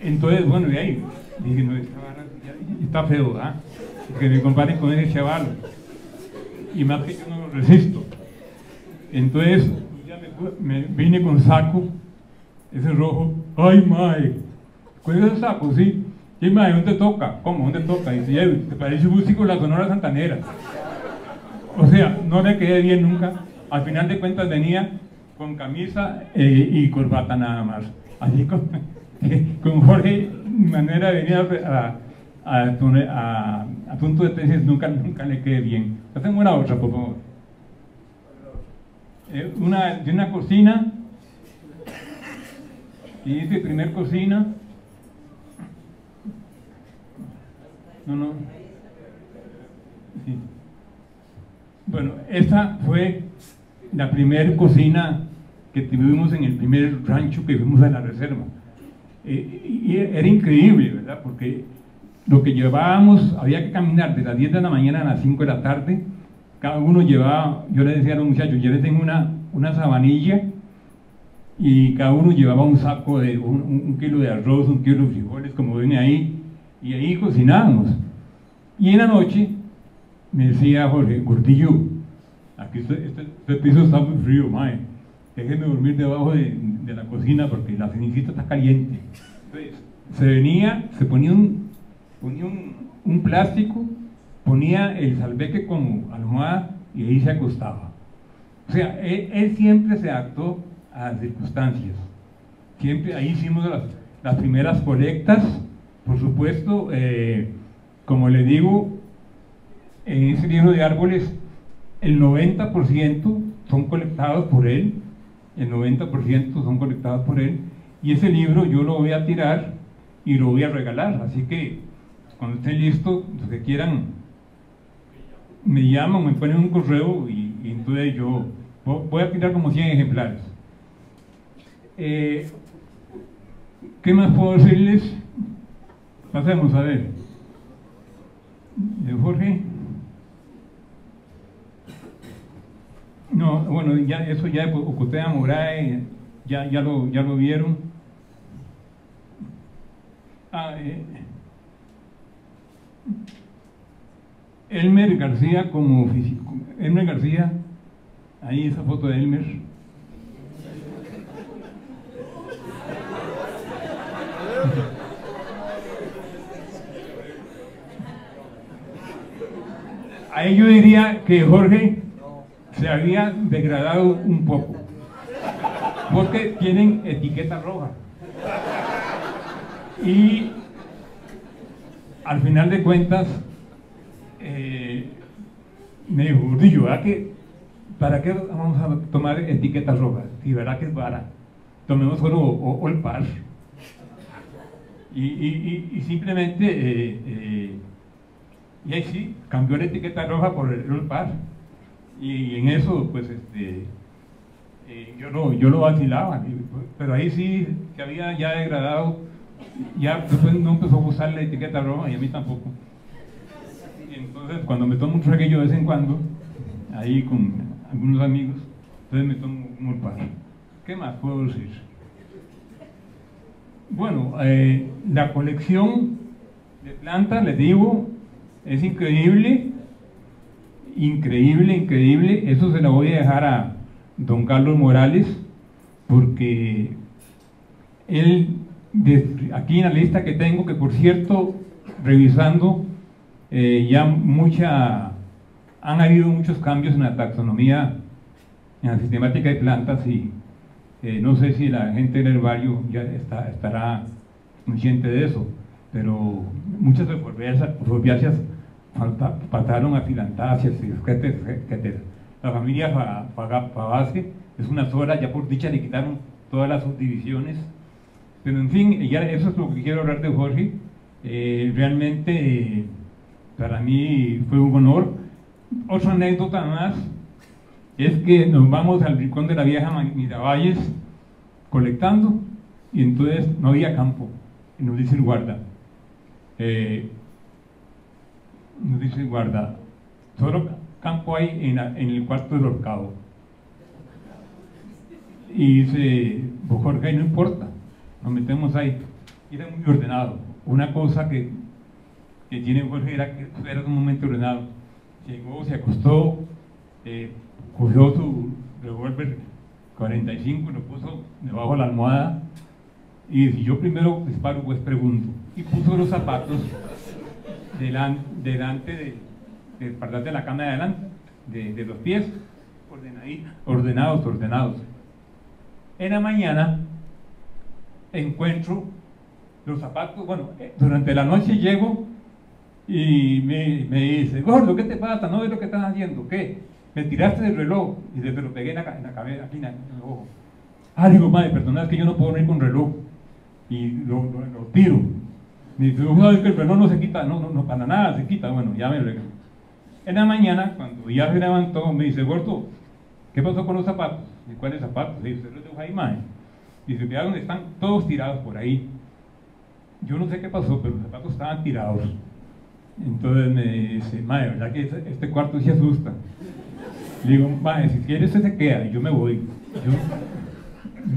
Entonces, bueno, y ahí dije, no, está feo, ¿ah? Que me comparen con ese chaval, y más que yo no lo resisto. Entonces ya me vine con saco, ese rojo. Ay, mae, con ese saco, sí. Y mae, ¿dónde toca? ¿Cómo? ¿Dónde toca? Y dice, te parece músico de la Sonora Santanera. O sea, no le quedé bien nunca. Al final de cuentas venía con camisa y corbata nada más. Así con Jorge, mi manera de venir a punto de tesis nunca le quedé bien. Hacemos una otra, por favor. De una cocina, y dice primer cocina. No. Sí. Bueno, esa fue la primera cocina que tuvimos en el primer rancho que fuimos a la reserva. Y era increíble, ¿verdad? Porque lo que llevábamos, había que caminar de las 10 de la mañana a las 5 de la tarde. Cada uno llevaba, yo le decía a los muchachos, yo les tengo una sabanilla, y cada uno llevaba un saco de un kilo de arroz, un kilo de frijoles, como ven ahí, y ahí cocinábamos. Y en la noche me decía Jorge, gordillo, aquí este piso está muy frío, mae, déjeme dormir debajo de la cocina porque la cenicita está caliente. Entonces se ponía un plástico, ponía el salveque como almohada y ahí se acostaba. O sea, él siempre se adaptó a las circunstancias. Siempre ahí hicimos las primeras colectas, por supuesto, como le digo, en ese libro de árboles, el 90% son colectados por él, el 90% son colectados por él, y ese libro yo lo voy a tirar y lo voy a regalar, así que cuando esté listo, los que quieran, me llaman, me ponen un correo y entonces yo voy a tirar como 100 ejemplares. ¿Qué más puedo decirles? Pasemos a ver. ¿De Jorge? No, bueno, ya eso ya Ocotea Morae, ya lo vieron. Elmer García como físico. Elmer García, ahí esa foto de Elmer. Ahí yo diría que Jorge se había degradado un poco, porque tienen etiqueta roja. Y al final de cuentas, me dijo, Gordillo, ¿para qué vamos a tomar etiquetas rojas? Si verá que es vara, tomemos solo All Par. Y simplemente, y ahí sí, cambió la etiqueta roja por el All Par. Y en eso, pues, yo lo vacilaba, pero ahí sí se había ya degradado, ya después no empezó a usar la etiqueta roja y a mí tampoco. Entonces, cuando me tomo un traguillo de vez en cuando, ahí con algunos amigos, entonces me tomo un All Par. ¿Qué más puedo decir? Bueno, la colección de plantas, les digo, es increíble, increíble. Eso se lo voy a dejar a don Carlos Morales, porque él, aquí en la lista que tengo, que por cierto, revisando, han habido muchos cambios en la taxonomía, en la sistemática de plantas, y no sé si la gente del herbario ya estará consciente de eso, pero muchas euforbiáceas pasaron a filantáceas, etcétera. La familia Fabaceae es una sola, ya por dicha le quitaron todas las subdivisiones, pero en fin, ya eso es lo que quiero hablar de Jorge. Realmente para mí fue un honor. Otra anécdota más es que nos vamos al rincón de la vieja Miravalles colectando, y entonces no había campo, y nos dice el guarda, solo campo hay en el cuarto del horcado. Y dice, pues Jorge, no importa, nos metemos ahí. Y era muy ordenado. Una cosa que tiene Jorge era que era sumamente ordenado. Llegó, se acostó, cogió su revólver 45, lo puso debajo de la almohada y dice, yo primero disparo, pues pregunto. Y puso los zapatos delante del pardal de la cama de adelante, de los pies, ordenados. En la mañana encuentro los zapatos, bueno, durante la noche llego y me dice, Gordo, ¿qué te pasa? ¿No ves lo que estás haciendo? ¿Qué? Me tiraste del reloj y te lo pegué en la cabeza, aquí en el ojo. Digo, madre, perdona, es que yo no puedo venir con reloj. Y lo tiro. Me dice, ¿sabes que el reloj no se quita? No, para nada se quita. Bueno, ya me lo regalo. En la mañana, cuando ya se levantó, me dice, Gordo, ¿qué pasó con los zapatos? ¿Y cuáles zapatos? Dice, ¿usted los dejó ahí, madre? Dice, vea dónde están todos tirados por ahí. Yo no sé qué pasó, pero los zapatos estaban tirados. Entonces me dice, madre, ¿verdad que este cuarto se asusta? Le digo, madre, si quiere usted se queda y yo me voy. Yo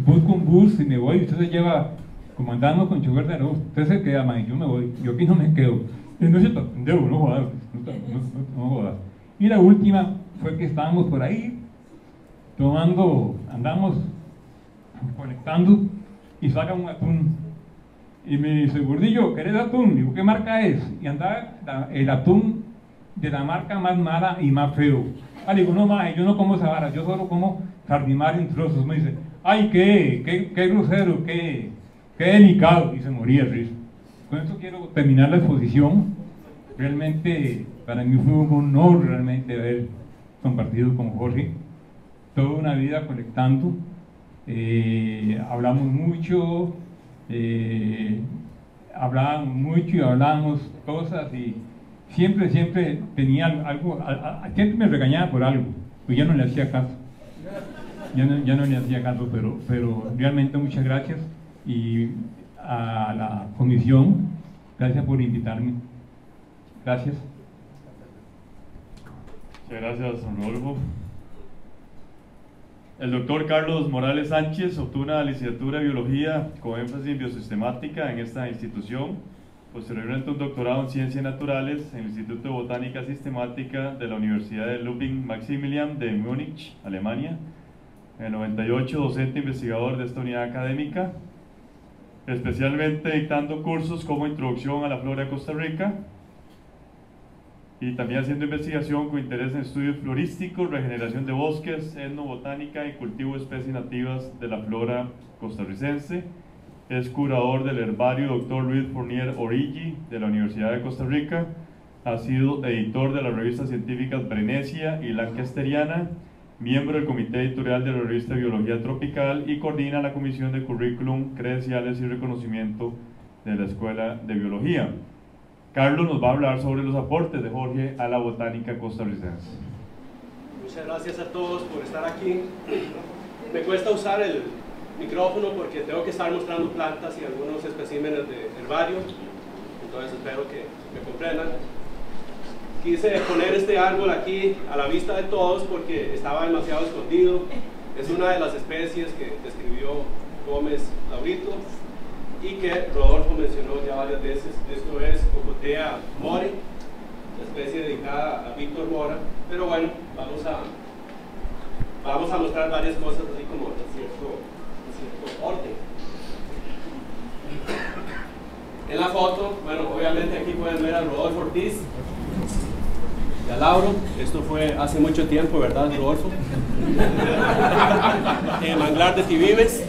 busco un bus y me voy, usted se lleva, como andamos con chofer de luz, usted se queda, madre, yo me voy, yo aquí no me quedo. Y no se debo, no jodas, no jodas. Y la última fue que estábamos por ahí, andamos conectando y saca un atún. Y me dice, Gordillo, ¿querés atún? Digo, ¿qué marca es? Y andaba el atún de la marca más mala y más feo. Digo, no, mae, yo no como esa vara, yo solo como sardinal en trozos. Me dice, ay, qué grosero, qué delicado, y se moría de risa. Con esto quiero terminar la exposición. Realmente para mí fue un honor realmente haber compartido con Jorge toda una vida colectando. Hablamos mucho, y hablábamos cosas, y siempre tenía algo, siempre me regañaba por algo, pues ya no le hacía caso. Ya no le hacía caso, pero realmente muchas gracias, y a la comisión, gracias por invitarme. Gracias. Muchas gracias, don Rodolfo. El doctor Carlos Morales Sánchez obtuvo una licenciatura en Biología con énfasis en Biosistemática en esta institución. Posteriormente un doctorado en Ciencias Naturales en el Instituto de Botánica Sistemática de la Universidad de Ludwig-Maximilian de Múnich, Alemania. En el 98, docente investigador de esta unidad académica, especialmente dictando cursos como Introducción a la Flora de Costa Rica, y también haciendo investigación con interés en estudios florísticos, regeneración de bosques, etnobotánica y cultivo de especies nativas de la flora costarricense. Es curador del herbario Dr. Luis Fournier Origi de la Universidad de Costa Rica. Ha sido editor de las revistas científicas Brenesia y Lancasteriana, miembro del comité editorial de la revista Biología Tropical y coordina la Comisión de Currículum, Credenciales y Reconocimiento de la Escuela de Biología. Carlos nos va a hablar sobre los aportes de Jorge a la botánica costarricense. Muchas gracias a todos por estar aquí. Me cuesta usar el micrófono porque tengo que estar mostrando plantas y algunos especímenes de herbario, entonces espero que me comprendan. Quise poner este árbol aquí a la vista de todos porque estaba demasiado escondido. Es una de las especies que describió Gómez Laurito y que Rodolfo mencionó ya varias veces. Esto es Cocotea more, la especie dedicada a Víctor Mora, pero bueno, vamos a mostrar varias cosas así como en cierto orden. En la foto, bueno, obviamente aquí pueden ver a Rodolfo Ortiz y a Lauro. Esto fue hace mucho tiempo, ¿verdad, Rodolfo? En Manglar de Tibibes.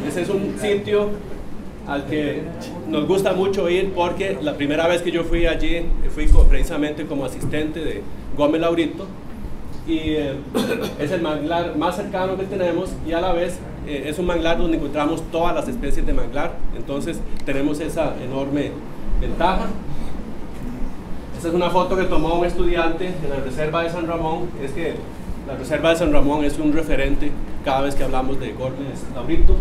Ese es un sitio al que nos gusta mucho ir porque la primera vez que yo fui allí fui precisamente como asistente de Gómez Laurito, y es el manglar más cercano que tenemos, y a la vez es un manglar donde encontramos todas las especies de manglar, entonces tenemos esa enorme ventaja. Esta es una foto que tomó un estudiante en la reserva de San Ramón. Es que la reserva de San Ramón es un referente cada vez que hablamos de Gómez Laurito.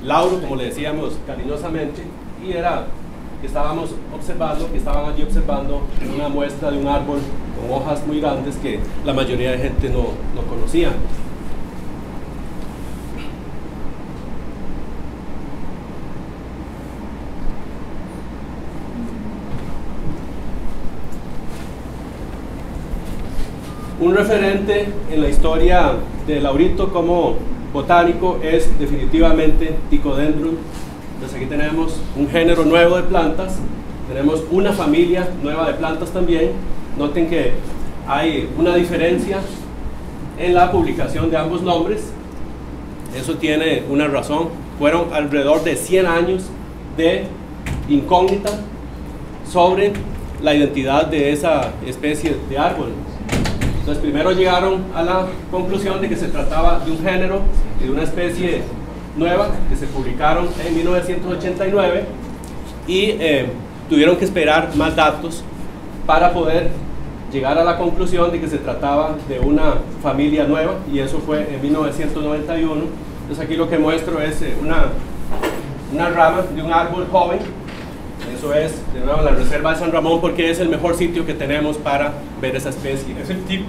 Lauro, como le decíamos cariñosamente, y era que estaban allí observando una muestra de un árbol con hojas muy grandes que la mayoría de gente no conocía. Un referente en la historia de Laurito como botánico es definitivamente Ticodendron. Entonces aquí tenemos un género nuevo de plantas, tenemos una familia nueva de plantas también. Noten que hay una diferencia en la publicación de ambos nombres. Eso tiene una razón. Fueron alrededor de 100 años de incógnita sobre la identidad de esa especie de árbol. Entonces primero llegaron a la conclusión de que se trataba de un género y de una especie nueva que se publicaron en 1989, y tuvieron que esperar más datos para poder llegar a la conclusión de que se trataba de una familia nueva, y eso fue en 1991. Entonces aquí lo que muestro es una rama de un árbol joven. Eso es, de nuevo, la reserva de San Ramón, porque es el mejor sitio que tenemos para ver esa especie. Es el tipo.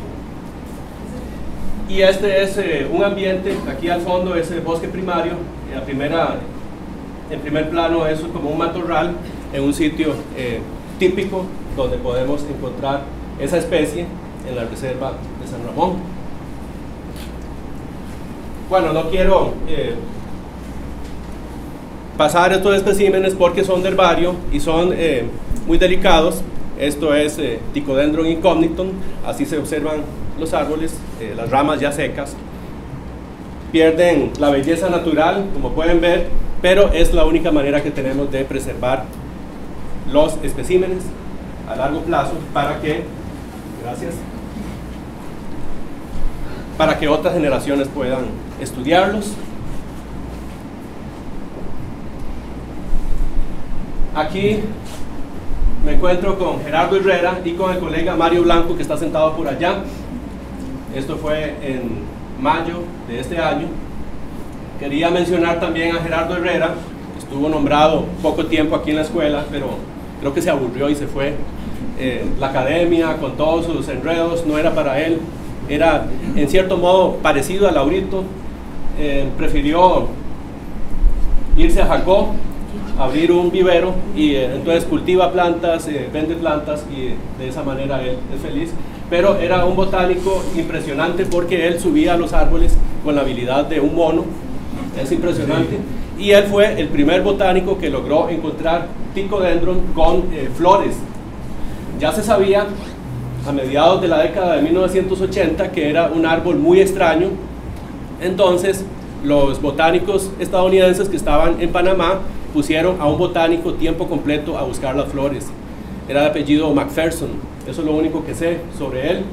Y este es un ambiente, aquí al fondo es el bosque primario. En primer plano eso es como un matorral en un sitio típico donde podemos encontrar esa especie en la reserva de San Ramón. Bueno, no quiero pasar estos especímenes porque son de herbario y son muy delicados. Esto es Ticodendron incognitum, así se observan los árboles, las ramas ya secas. pierden la belleza natural, como pueden ver, pero es la única manera que tenemos de preservar los especímenes a largo plazo para que, gracias, para que otras generaciones puedan estudiarlos. Aquí me encuentro con Gerardo Herrera y con el colega Mario Blanco, que está sentado por allá. Esto fue en mayo de este año. Quería mencionar también a Gerardo Herrera, que estuvo nombrado poco tiempo aquí en la escuela, pero creo que se aburrió y se fue. La academia, con todos sus enredos, no era para él. Era en cierto modo parecido a Laurito. Prefirió irse a Jacó, abrir un vivero, y entonces cultiva plantas, vende plantas, y de esa manera él es feliz. Pero era un botánico impresionante porque él subía a los árboles con la habilidad de un mono. Es impresionante. Y él fue el primer botánico que logró encontrar Ticodendron con flores. Ya se sabía a mediados de la década de 1980 que era un árbol muy extraño. Entonces los botánicos estadounidenses que estaban en Panamá pusieron a un botánico tiempo completo a buscar las flores. Era de apellido McPherson, eso es lo único que sé sobre él.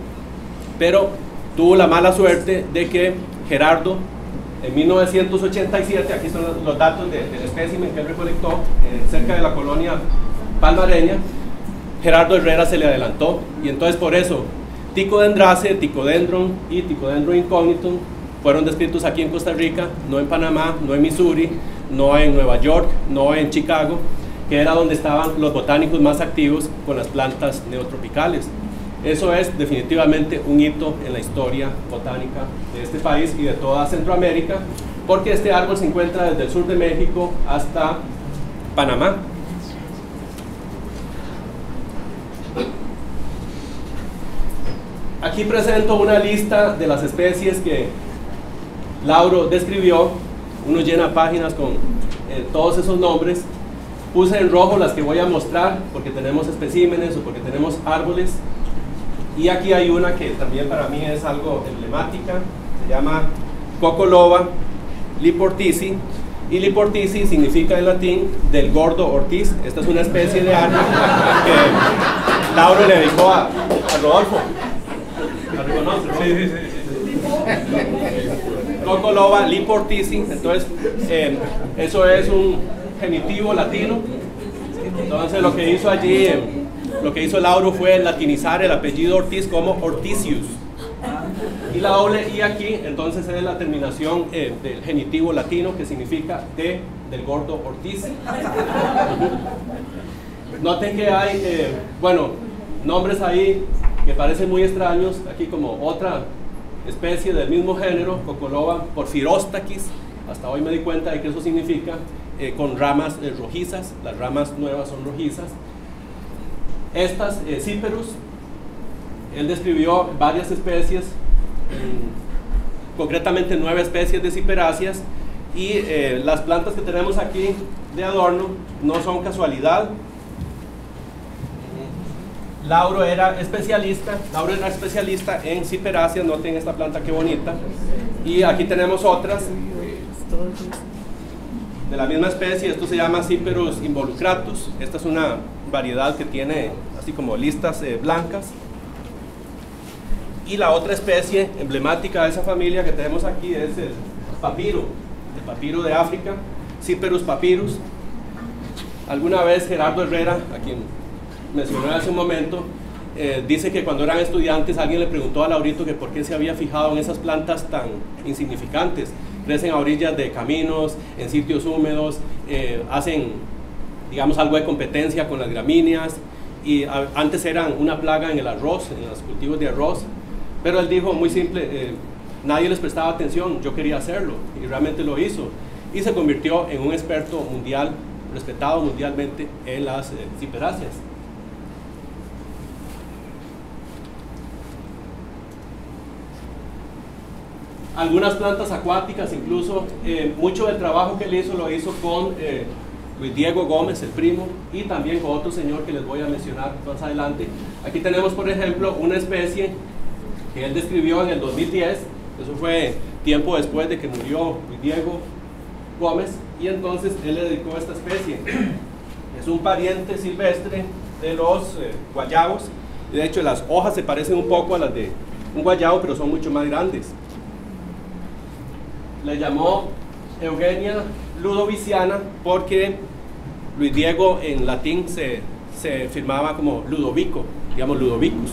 Pero tuvo la mala suerte de que Gerardo, en 1987, aquí son los datos del espécimen que él recolectó cerca de la colonia palmareña, Gerardo Herrera se le adelantó, y entonces por eso Ticodendrace, Ticodendron y Ticodendron incognitum fueron descritos aquí en Costa Rica, no en Panamá, no en Missouri, no en Nueva York, no en Chicago, que era donde estaban los botánicos más activos con las plantas neotropicales. Eso es definitivamente un hito en la historia botánica de este país y de toda Centroamérica, porque este árbol se encuentra desde el sur de México hasta Panamá. Aquí presento una lista de las especies que Lauro describió. Uno llena páginas con todos esos nombres. Puse en rojo las que voy a mostrar porque tenemos especímenes o porque tenemos árboles. Y aquí hay una que también para mí es algo emblemática. Se llama Cocoloba liportici. Y liportici significa en latín del gordo ortiz. Esta es una especie de árbol que Lauro le dedicó a Rodolfo. ¿La reconoce, no? Sí. Cocoloba liportici. Entonces, eso es un genitivo latino. Entonces, lo que hizo allí, lo que hizo Lauro fue latinizar el apellido Ortiz como Orticius. Y la doble I aquí, entonces es la terminación del genitivo latino que significa del gordo Ortiz. Noten que hay, nombres ahí que parecen muy extraños, aquí como otra especie del mismo género, Cocoloba porphyrostaquis. Hasta hoy me di cuenta de que eso significa con ramas rojizas, las ramas nuevas son rojizas. Estas, Cyperus, él describió varias especies, concretamente 9 especies de ciperáceas, y las plantas que tenemos aquí de adorno no son casualidad. Lauro era especialista en ciperáceas. Noten esta planta qué bonita. Y aquí tenemos otras de la misma especie. Esto se llama Cyperus involucratus. Esta es una variedad que tiene así como listas blancas. Y la otra especie emblemática de esa familia que tenemos aquí es el papiro de África, Cyperus papyrus. Alguna vez Gerardo Herrera, a quien mencioné hace un momento, dice que cuando eran estudiantes alguien le preguntó a Laurito que por qué se había fijado en esas plantas tan insignificantes. Crecen a orillas de caminos, en sitios húmedos, hacen, digamos, algo de competencia con las gramíneas, y antes eran una plaga en el arroz, en los cultivos de arroz. Pero él dijo muy simple, nadie les prestaba atención, yo quería hacerlo, y realmente lo hizo. Y se convirtió en un experto mundial, respetado mundialmente en las ciperáceas. Algunas plantas acuáticas, incluso mucho del trabajo que él hizo lo hizo con Luis Diego Gómez, el primo, y también con otro señor que les voy a mencionar más adelante. Aquí tenemos, por ejemplo, una especie que él describió en el 2010, eso fue tiempo después de que murió Luis Diego Gómez, y entonces él le dedicó esta especie. Es un pariente silvestre de los guayabos, y de hecho las hojas se parecen un poco a las de un guayabo, pero son mucho más grandes. Le llamó Eugenia ludoviciana porque Luis Diego en latín se firmaba como Ludovico, digamos Ludovicus.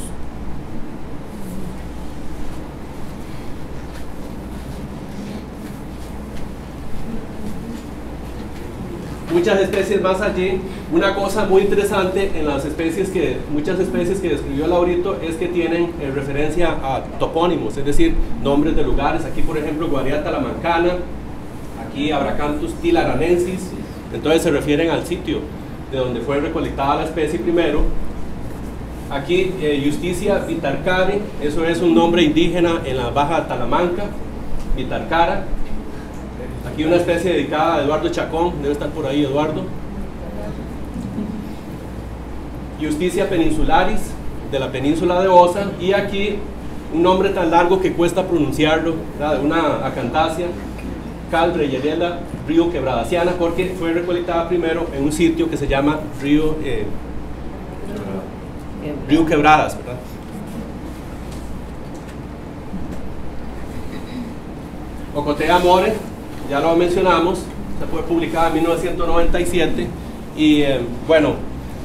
Muchas especies más allí. Una cosa muy interesante en las especies muchas especies que describió Laurito es que tienen referencia a topónimos, es decir, nombres de lugares. Aquí por ejemplo Guaria Talamancana, aquí Abracanthus tilaranensis, entonces se refieren al sitio de donde fue recolectada la especie primero. Aquí Justicia Vitarcari, eso es un nombre indígena en la Baja Talamanca, Vitarcara. Aquí una especie dedicada a Eduardo Chacón, debe estar por ahí Eduardo. Justicia Peninsularis, de la península de Osa, y aquí un nombre tan largo que cuesta pronunciarlo, ¿verdad? Una acantasia, Cal Reyerela, Río Quebradaciana, porque fue recolectada primero en un sitio que se llama Río Quebradas, ¿verdad? Ocotea More, ya lo mencionamos, se fue publicada en 1997 y bueno,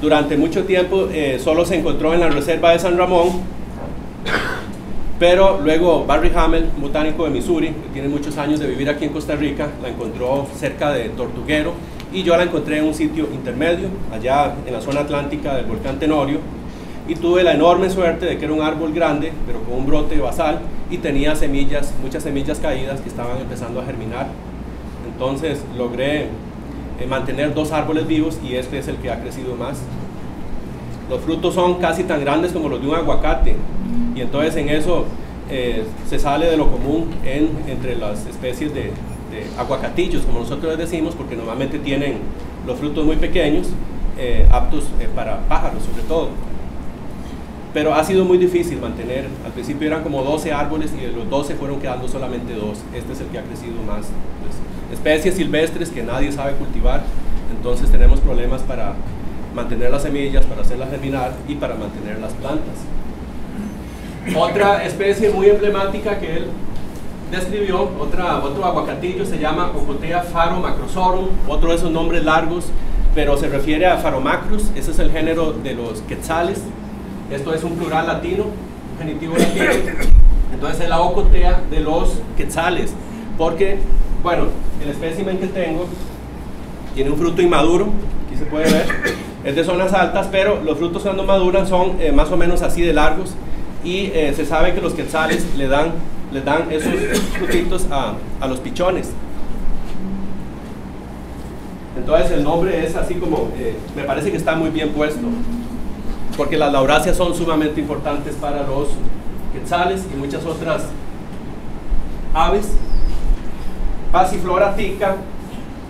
durante mucho tiempo solo se encontró en la reserva de San Ramón, pero luego Barry Hamel, un botánico de Missouri, que tiene muchos años de vivir aquí en Costa Rica, la encontró cerca de Tortuguero, y yo la encontré en un sitio intermedio, allá en la zona atlántica del volcán Tenorio, y tuve la enorme suerte de que era un árbol grande, pero con un brote basal, y tenía semillas, muchas semillas caídas que estaban empezando a germinar. Entonces logré mantener 2 árboles vivos y este es el que ha crecido más. Los frutos son casi tan grandes como los de un aguacate, y entonces en eso se sale de lo común entre las especies de aguacatillos, como nosotros les decimos, porque normalmente tienen los frutos muy pequeños, aptos para pájaros sobre todo. Pero ha sido muy difícil mantener, al principio eran como 12 árboles y de los 12 fueron quedando solamente 2, este es el que ha crecido más. Pues, especies silvestres que nadie sabe cultivar, entonces tenemos problemas para mantener las semillas, para hacerlas germinar y para mantener las plantas. Otra especie muy emblemática que él describió, otro aguacatillo, se llama Ocotea pharomacrosorum, otro de esos nombres largos, pero se refiere a Pharomacrus, ese es el género de los quetzales. Esto es un plural latino, un genitivo latino, entonces es la ocotea de los quetzales, porque, bueno, el espécimen que tengo tiene un fruto inmaduro, aquí se puede ver, es de zonas altas, pero los frutos cuando maduran son más o menos así de largos, y se sabe que los quetzales les dan esos frutitos a los pichones. Entonces el nombre es así como, me parece que está muy bien puesto, porque las lauráceas son sumamente importantes para los quetzales y muchas otras aves. Passiflora tica,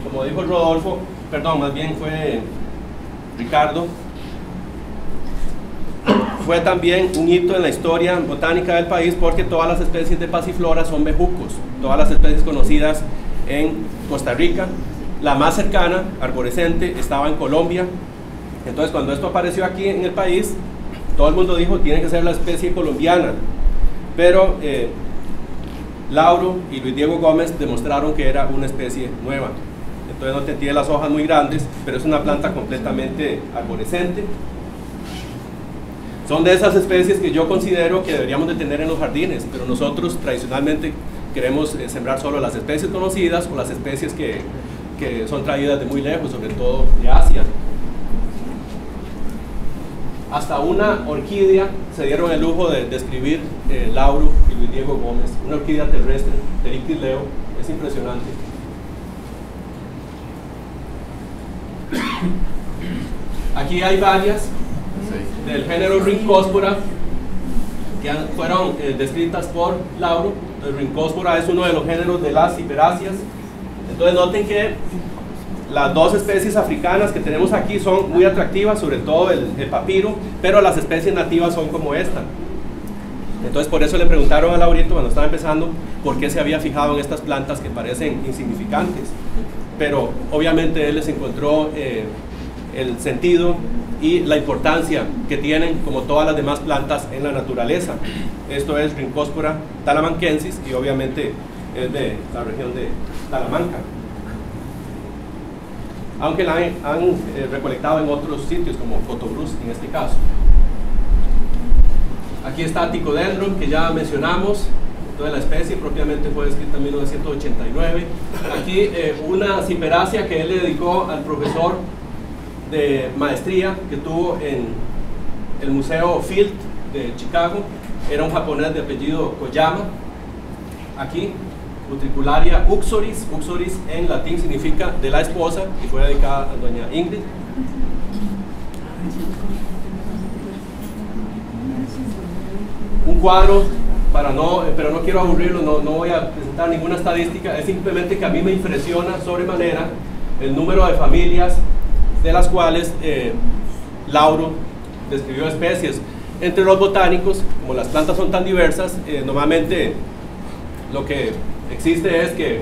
como dijo Rodolfo, perdón, más bien fue Ricardo, fue también un hito en la historia botánica del país porque todas las especies de Passiflora son bejucos, todas las especies conocidas en Costa Rica. La más cercana, arborescente, estaba en Colombia. Entonces cuando esto apareció aquí en el país, todo el mundo dijo tiene que ser la especie colombiana, pero Lauro y Luis Diego Gómez demostraron que era una especie nueva. Entonces no tiene las hojas muy grandes, pero es una planta completamente arborescente. Son de esas especies que yo considero que deberíamos de tener en los jardines, pero nosotros tradicionalmente queremos sembrar solo las especies conocidas o las especies que son traídas de muy lejos, sobre todo de Asia. Hasta una orquídea se dieron el lujo de describir Lauro y Luis Diego Gómez, una orquídea terrestre, Pterictis leo, es impresionante. Aquí hay varias del género Rhincóspora que fueron descritas por Lauro. El Rhincóspora es uno de los géneros de las hiperáceas. Entonces noten que las 2 especies africanas que tenemos aquí son muy atractivas, sobre todo el papiro, pero las especies nativas son como esta. Entonces por eso le preguntaron a Laurito cuando estaba empezando por qué se había fijado en estas plantas que parecen insignificantes, pero obviamente él les encontró el sentido y la importancia que tienen como todas las demás plantas en la naturaleza. Esto es Rhynchospora talamanquensis y obviamente es de la región de Talamanca, aunque la han recolectado en otros sitios como Cotobruz en este caso. Aquí está Ticodendron, que ya mencionamos. Toda la especie propiamente fue descrita en 1989. Aquí una ciperácea que él le dedicó al profesor de maestría que tuvo en el Museo Field de Chicago. Era un japonés de apellido Koyama. Aquí, Utricularia uxoris. Uxoris en latín significa de la esposa y fue dedicada a doña Ingrid. Un cuadro, pero no quiero aburrirlo, no voy a presentar ninguna estadística, es simplemente que a mí me impresiona sobremanera el número de familias de las cuales Lauro describió especies. Entre los botánicos, como las plantas son tan diversas, normalmente lo que existe es que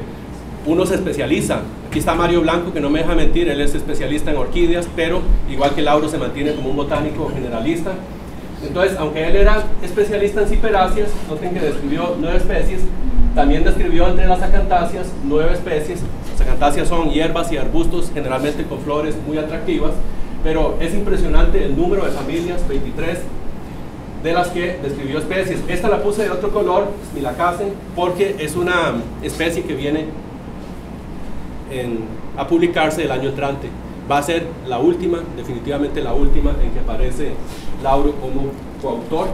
uno se especializa. Aquí está Mario Blanco, que no me deja mentir, él es especialista en orquídeas, pero igual que Lauro se mantiene como un botánico generalista. Entonces, aunque él era especialista en ciperáceas, noten que describió 9 especies, también describió entre las acantáceas 9 especies. Las acantáceas son hierbas y arbustos, generalmente con flores muy atractivas, pero es impresionante el número de familias, 23, de las que describió especies. Esta la puse de otro color, Smilacaceae, porque es una especie que viene a publicarse el año entrante. Va a ser la última, definitivamente la última en que aparece Lauro como coautor.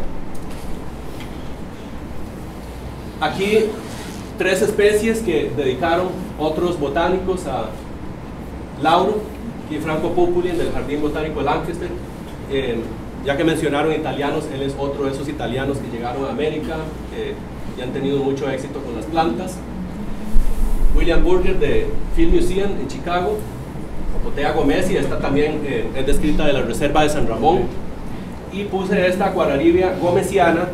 Aquí 3 especies que dedicaron otros botánicos a Lauro. Aquí Franco Populi del Jardín Botánico de Lancaster. Ya que mencionaron italianos, él es otro de esos italianos que llegaron a América y han tenido mucho éxito con las plantas. William Burger de Field Museum en Chicago. Potea gomesi, esta también es descrita de la Reserva de San Ramón. Y puse esta Aquararibia gomesiana,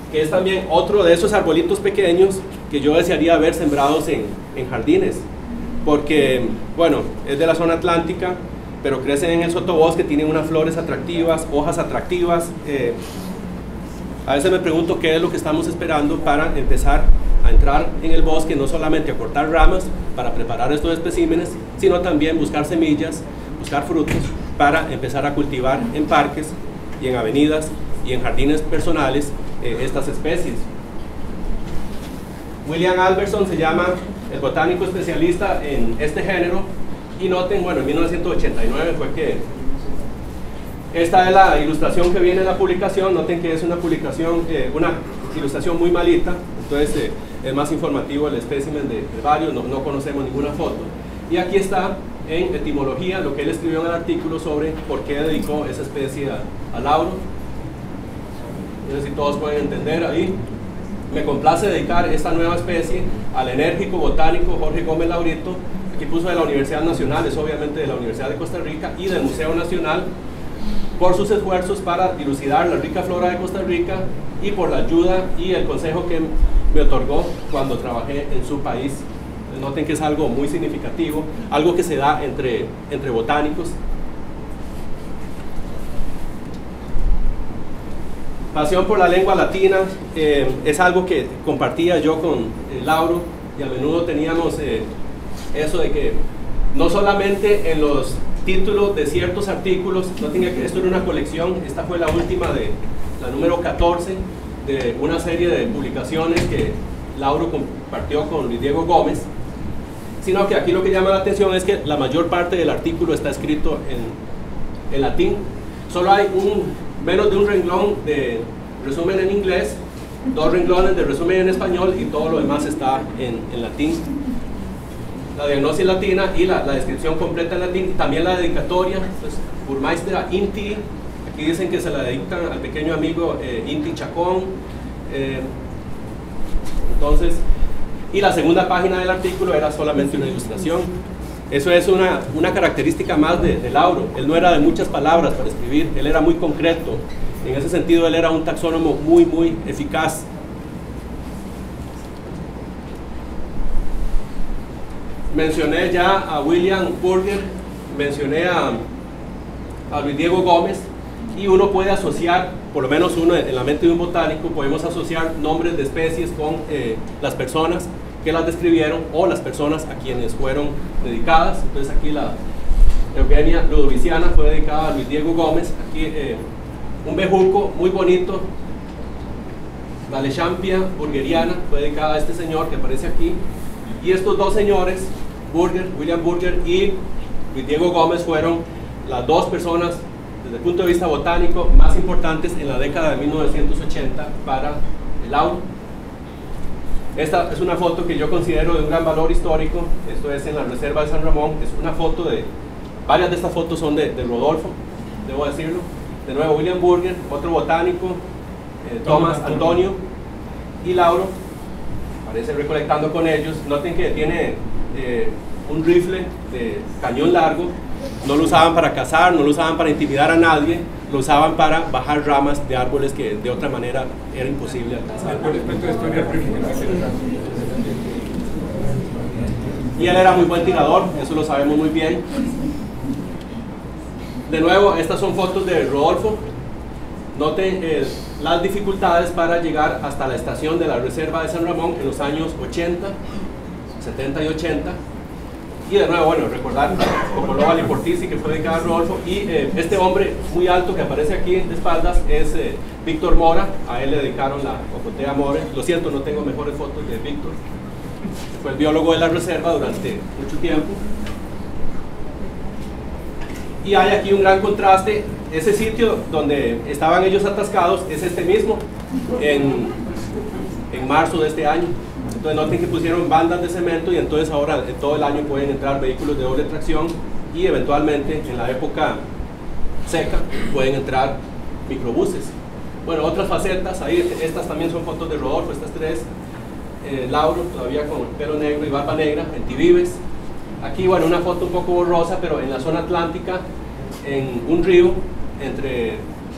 que es también otro de esos arbolitos pequeños que yo desearía ver sembrados en jardines, porque, bueno, es de la zona atlántica, pero crecen en el sotobosque, tienen unas flores atractivas, hojas atractivas. A veces me pregunto qué es lo que estamos esperando para empezar a entrar en el bosque, no solamente a cortar ramas para preparar estos especímenes, sino también buscar semillas, buscar frutos para empezar a cultivar en parques y en avenidas y en jardines personales estas especies. William Albertson se llama el botánico especialista en este género, y noten, bueno, en 1989 fue que esta es la ilustración que viene en la publicación. Noten que es una publicación, una ilustración muy malita, entonces es más informativo el espécimen de varios, no conocemos ninguna foto. Y aquí está en etimología lo que él escribió en el artículo sobre por qué dedicó esa especie a Lauro. No sé si todos pueden entender ahí. Me complace dedicar esta nueva especie al enérgico botánico Jorge Gómez Laurito. Aquí puso de la Universidad Nacional, es obviamente de la Universidad de Costa Rica y del Museo Nacional, por sus esfuerzos para dilucidar la rica flora de Costa Rica y por la ayuda y el consejo que me otorgó cuando trabajé en su país. Noten que es algo muy significativo, algo que se da entre botánicos. Pasión por la lengua latina es algo que compartía yo con Lauro, y a menudo teníamos eso de que no solamente en los títulos de ciertos artículos, no tenía que, esto era una colección, esta fue la última, la número 14 de una serie de publicaciones que Lauro compartió con Luis Diego Gómez, sino que aquí lo que llama la atención es que la mayor parte del artículo está escrito en latín. Solo hay menos de un renglón de resumen en inglés, 2 renglones de resumen en español, y todo lo demás está en latín. La diagnosis latina y la descripción completa en latín, y también la dedicatoria, pues, Burmeistera Inti. Aquí dicen que se la dedican al pequeño amigo Inti Chacón. Entonces, y la segunda página del artículo era solamente una ilustración. Eso es una característica más de Lauro. Él no era de muchas palabras para escribir, él era muy concreto En ese sentido, él era un taxónomo muy eficaz. Mencioné ya a William Burger, mencioné a Luis Diego Gómez, y uno puede asociar, por lo menos uno en la mente de un botánico, podemos asociar nombres de especies con las personas que las describieron o las personas a quienes fueron dedicadas. Entonces aquí la Eugenia ludoviciana fue dedicada a Luis Diego Gómez. Aquí un bejuco muy bonito, la Lechampia burgeriana, fue dedicada a este señor que aparece aquí. Y estos dos señores, William Burger y Luis Diego Gómez, fueron las dos personas desde el punto de vista botánico más importantes en la década de 1980 para el lauro. Esta es una foto que yo considero de un gran valor histórico. Esto es en la reserva de San Ramón. Es una foto de, varias de estas fotos son de Rodolfo, debo decirlo. De nuevo William Burger, otro botánico, Tomás Antonio y Lauro, aparece recolectando con ellos. Noten que tiene un rifle de cañón largo. No lo usaban para cazar, no lo usaban para intimidar a nadie, lo usaban para bajar ramas de árboles que de otra manera era imposible alcanzar. Y él era muy buen tirador, eso lo sabemos muy bien. De nuevo, estas son fotos de Rodolfo. Noten las dificultades para llegar hasta la estación de la reserva de San Ramón en los años 80, 70 y 80. Y de nuevo, bueno, recordar como Loba Liportisi, que fue dedicado a Rodolfo. Y este hombre muy alto que aparece aquí de espaldas es Víctor Mora. A él le dedicaron la Ocotea More. Lo siento, no tengo mejores fotos de Víctor. Fue el biólogo de la reserva durante mucho tiempo. Y hay aquí un gran contraste. Ese sitio donde estaban ellos atascados es este mismo, en marzo de este año. Entonces noten que pusieron bandas de cemento y entonces ahora todo el año pueden entrar vehículos de doble tracción y eventualmente en la época seca pueden entrar microbuses. Bueno, otras facetas, ahí estas también son fotos de Rodolfo, estas tres. Lauro, todavía con pelo negro y barba negra, en Tivives. Aquí, bueno, una foto un poco borrosa, pero en la zona atlántica, en un río entre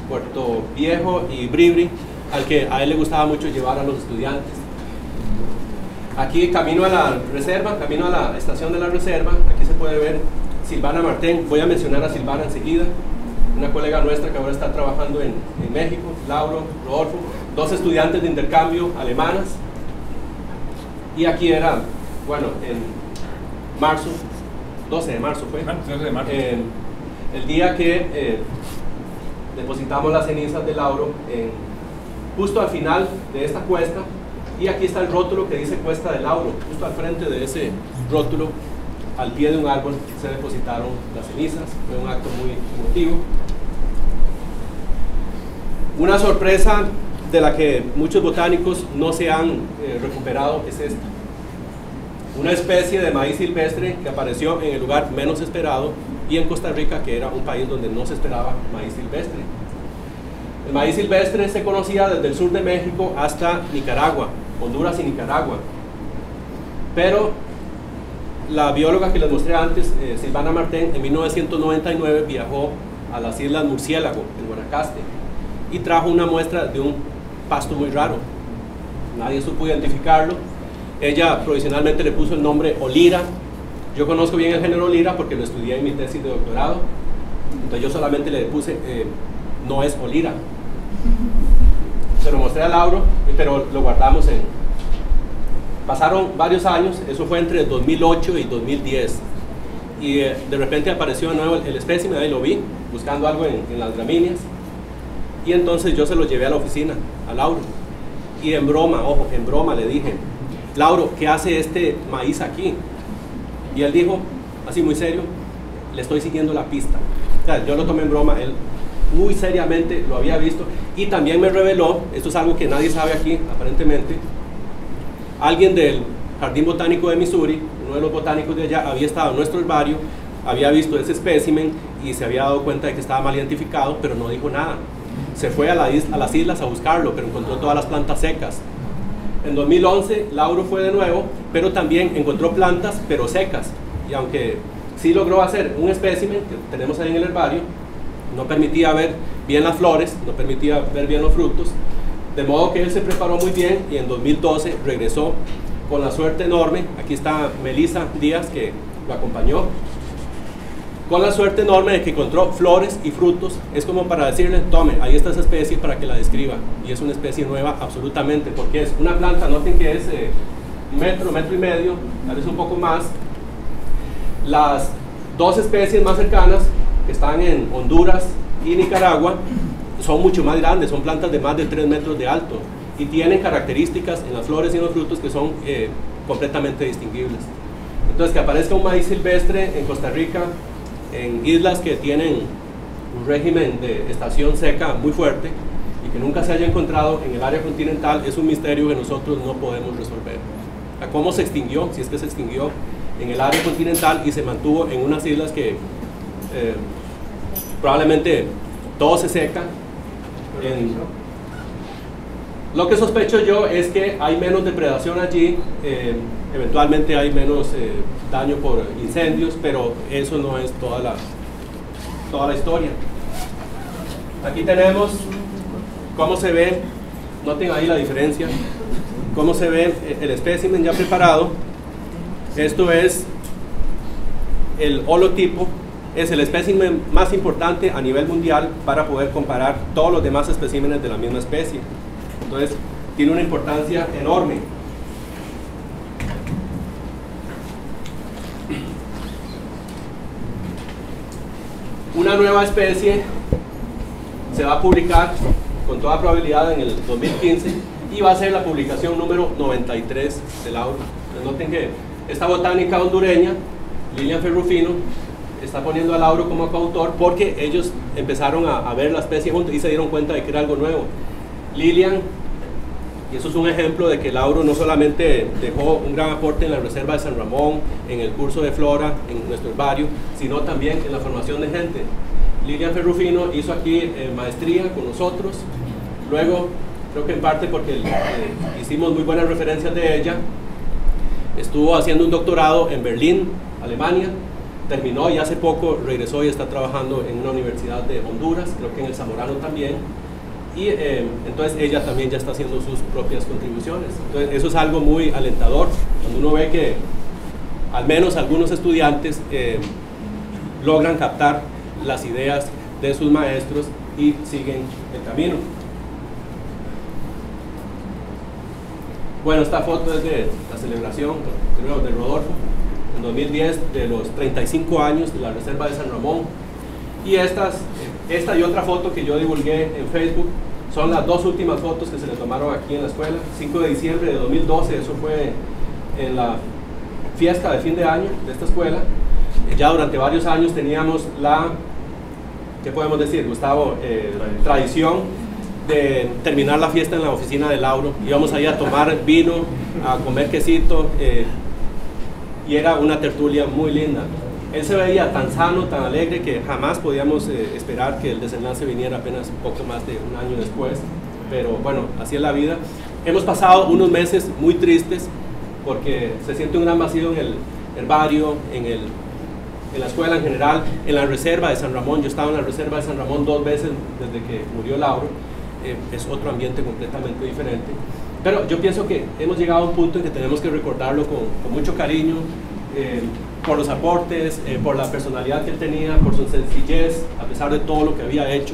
Puerto Viejo y Bribri, al que a él le gustaba mucho llevar a los estudiantes. Aquí camino a la reserva, camino a la estación de la reserva. Aquí se puede ver Silvana Martén. Voy a mencionar a Silvana enseguida, una colega nuestra que ahora está trabajando en México. Lauro, Rodolfo, dos estudiantes de intercambio alemanas. Y aquí era, bueno, en marzo, 12 de marzo fue, 12 de marzo. El día que depositamos las cenizas de Lauro justo al final de esta cuesta. Y aquí está el rótulo que dice Cuesta de Lauro. Justo al frente de ese rótulo, al pie de un árbol, se depositaron las cenizas. Fue un acto muy emotivo. Una sorpresa de la que muchos botánicos no se han recuperado es esta. Una especie de maíz silvestre que apareció en el lugar menos esperado y en Costa Rica, que era un país donde no se esperaba maíz silvestre. El maíz silvestre se conocía desde el sur de México hasta Nicaragua, Honduras y Nicaragua. Pero la bióloga que les mostré antes, Silvana Martén, en 1999 viajó a las Islas Murciélago, en Guanacaste, y trajo una muestra de un pasto muy raro. Nadie supo identificarlo. Ella provisionalmente le puso el nombre Olira. Yo conozco bien el género Olira porque lo estudié en mi tesis de doctorado. Entonces yo solamente le puse, no es Olira. Se lo mostré a Lauro, pero lo guardamos en... Pasaron varios años, eso fue entre 2008 y 2010. Y de repente apareció de nuevo el espécimen, ahí lo vi, buscando algo en las gramíneas. Y entonces yo se lo llevé a la oficina, a Lauro. Y en broma, ojo, en broma le dije, Lauro, ¿qué hace este maíz aquí? Y él dijo, así muy serio, le estoy siguiendo la pista. O sea, yo lo tomé en broma, él muy seriamente lo había visto. Y también me reveló, esto es algo que nadie sabe aquí, aparentemente, alguien del Jardín Botánico de Missouri, uno de los botánicos de allá, había estado en nuestro herbario, había visto ese espécimen y se había dado cuenta de que estaba mal identificado, pero no dijo nada. Se fue a las islas a buscarlo, pero encontró todas las plantas secas. En 2011, Lauro fue de nuevo, pero también encontró plantas, pero secas. Y aunque sí logró hacer un espécimen que tenemos ahí en el herbario, no permitía ver bien las flores, no permitía ver bien los frutos, de modo que él se preparó muy bien y en 2012 regresó con la suerte enorme. Aquí está Melissa Díaz, que lo acompañó, con la suerte enorme de que encontró flores y frutos. Es como para decirle, tome, ahí está esa especie para que la describa, y es una especie nueva absolutamente, porque es una planta, noten que es metro y medio, tal vez un poco más. Las dos especies más cercanas, que están en Honduras y Nicaragua, son mucho más grandes, son plantas de más de 3 metros de alto y tienen características en las flores y en los frutos que son completamente distinguibles. Entonces, que aparezca un maíz silvestre en Costa Rica, en islas que tienen un régimen de estación seca muy fuerte y que nunca se haya encontrado en el área continental, es un misterio que nosotros no podemos resolver. ¿A cómo se extinguió? Si es que se extinguió en el área continental y se mantuvo en unas islas que probablemente todo se seca. Lo que sospecho yo es que hay menos depredación allí, eventualmente hay menos daño por incendios, pero eso no es toda la historia. Aquí tenemos cómo se ve, noten ahí la diferencia, cómo se ve el espécimen ya preparado. Esto es el holotipo, es el espécimen más importante a nivel mundial para poder comparar todos los demás especímenes de la misma especie. Entonces, tiene una importancia enorme. Una nueva especie se va a publicar con toda probabilidad en el 2015 y va a ser la publicación número 93 del lauro. Noten que esta botánica hondureña, Lilian Ferrufino, está poniendo al lauro como coautor porque ellos empezaron a ver la especie juntos y se dieron cuenta de que era algo nuevo. Lilian, y eso es un ejemplo de que el lauro no solamente dejó un gran aporte en la reserva de San Ramón, en el curso de flora, en nuestro herbario, sino también en la formación de gente. Lilian Ferrufino hizo aquí maestría con nosotros, luego, creo que en parte porque hicimos muy buenas referencias de ella, estuvo haciendo un doctorado en Berlín, Alemania, terminó y hace poco regresó y está trabajando en una universidad de Honduras, creo que en el Zamorano también, y entonces ella también ya está haciendo sus propias contribuciones. Entonces eso es algo muy alentador, cuando uno ve que al menos algunos estudiantes logran captar las ideas de sus maestros y siguen el camino. Bueno, esta foto es de la celebración, creo, de Rodolfo, en 2010, de los 35 años de la Reserva de San Ramón. Y esta y otra foto que yo divulgué en Facebook son las dos últimas fotos que se le tomaron aquí en la escuela. 5 de diciembre de 2012, eso fue en la fiesta de fin de año de esta escuela. Ya durante varios años teníamos la, ¿qué podemos decir, Gustavo? Tradición de terminar la fiesta en la oficina de Lauro. Íbamos ahí a tomar vino, a comer quesito, y era una tertulia muy linda. Él se veía tan sano, tan alegre, que jamás podíamos esperar que el desenlace viniera apenas un poco más de un año después, pero bueno, así es la vida. Hemos pasado unos meses muy tristes porque se siente un gran vacío en el herbario, en la escuela en general, en la reserva de San Ramón. Yo estaba en la reserva de San Ramón 2 veces desde que murió Lauro. Es otro ambiente completamente diferente, pero yo pienso que hemos llegado a un punto en que tenemos que recordarlo con mucho cariño, por los aportes, por la personalidad que él tenía, por su sencillez, a pesar de todo lo que había hecho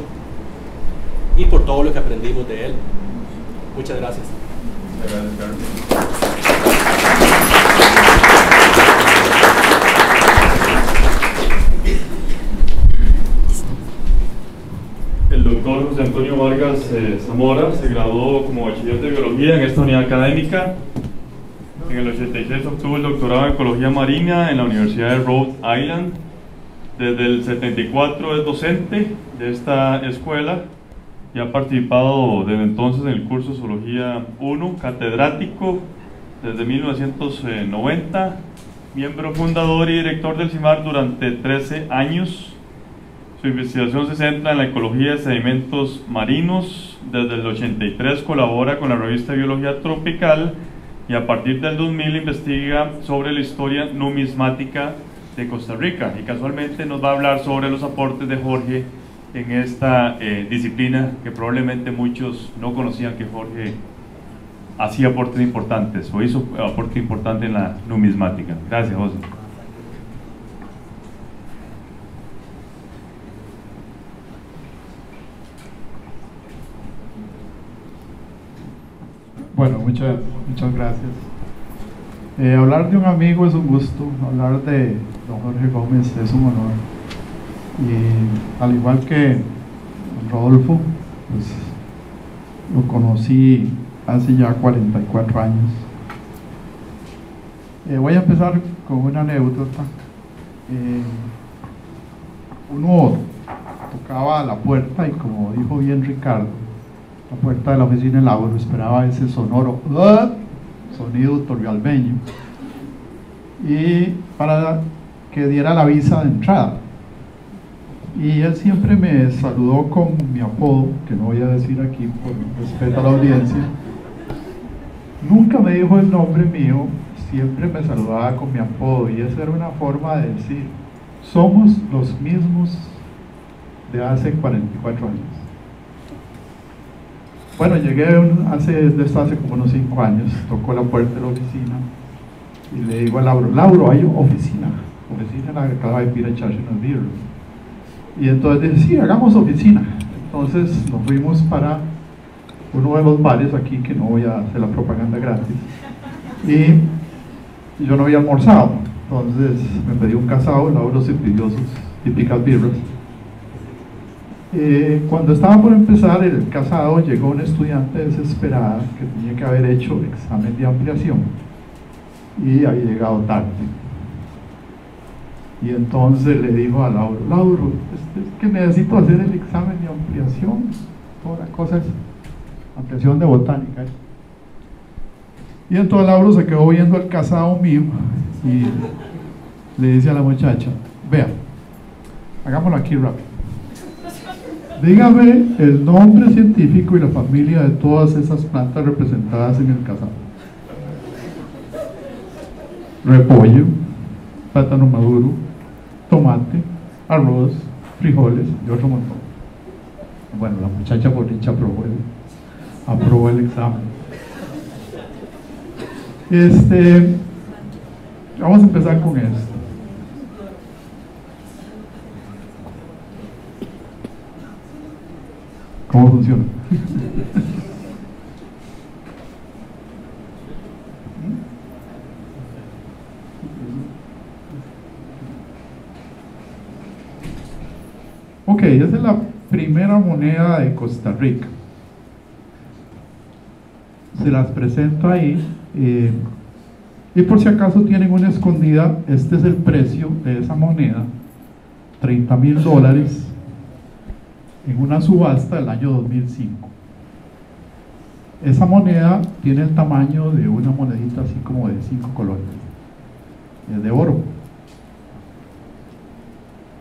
y por todo lo que aprendimos de él. Muchas gracias. Gracias, Carlos. El doctor José Antonio Vargas Zamora se graduó como bachiller de biología en esta unidad académica. En el 86 obtuvo el doctorado en ecología marina en la Universidad de Rhode Island. Desde el 74 es docente de esta escuela y ha participado desde entonces en el curso de Zoología 1, catedrático desde 1990, miembro fundador y director del CIMAR durante 13 años. Su investigación se centra en la ecología de sedimentos marinos. Desde el 83 colabora con la revista Biología Tropical y a partir del 2000 investiga sobre la historia numismática de Costa Rica, y casualmente nos va a hablar sobre los aportes de Jorge en esta disciplina que probablemente muchos no conocían que Jorge hacía aportes importantes o hizo aporte importante en la numismática. Gracias, José. Bueno, muchas gracias. Hablar de un amigo es un gusto, hablar de don Jorge Gómez es un honor. Y al igual que Rodolfo, pues lo conocí hace ya 44 años. Voy a empezar con una anécdota. Uno tocaba la puerta y, como dijo bien Ricardo, la puerta de la oficina de Lauro, esperaba ese sonoro sonido torrealbeño y para que diera la visa de entrada. Y él siempre me saludó con mi apodo, que no voy a decir aquí por respeto a la audiencia. Nunca me dijo el nombre mío, siempre me saludaba con mi apodo, y esa era una forma de decir: somos los mismos de hace 44 años. Bueno, llegué hace como unos 5 años, tocó la puerta de la oficina y le digo a Lauro, hay oficina en la que acaba de ir a echarse unos libros. Y entonces dije, sí, hagamos oficina. Entonces nos fuimos para uno de los bares aquí, que no voy a hacer la propaganda gratis, y yo no había almorzado, entonces me pedí un casado. Lauro se pidió sus típicas birras. Cuando estaba por empezar el casado, llegó una estudiante desesperada que tenía que haber hecho examen de ampliación y había llegado tarde. Y entonces le dijo a Lauro, es que necesito hacer el examen de ampliación, toda la cosa es ampliación de botánica. Y entonces Lauro se quedó viendo el casado mío y le dice a la muchacha: vea, hagámoslo aquí rápido, dígame el nombre científico y la familia de todas esas plantas representadas en el casado. Repollo, plátano maduro, tomate, arroz, frijoles y otro montón. Bueno, la muchacha por dicha aprobó el examen. Vamos a empezar con esto. ¿Cómo funciona? Ok, esa es la primera moneda de Costa Rica. Se las presento ahí, y por si acaso tienen una escondida, este es el precio de esa moneda: $30,000 en una subasta del año 2005. Esa moneda tiene el tamaño de una monedita así como de 5 colones, es de oro.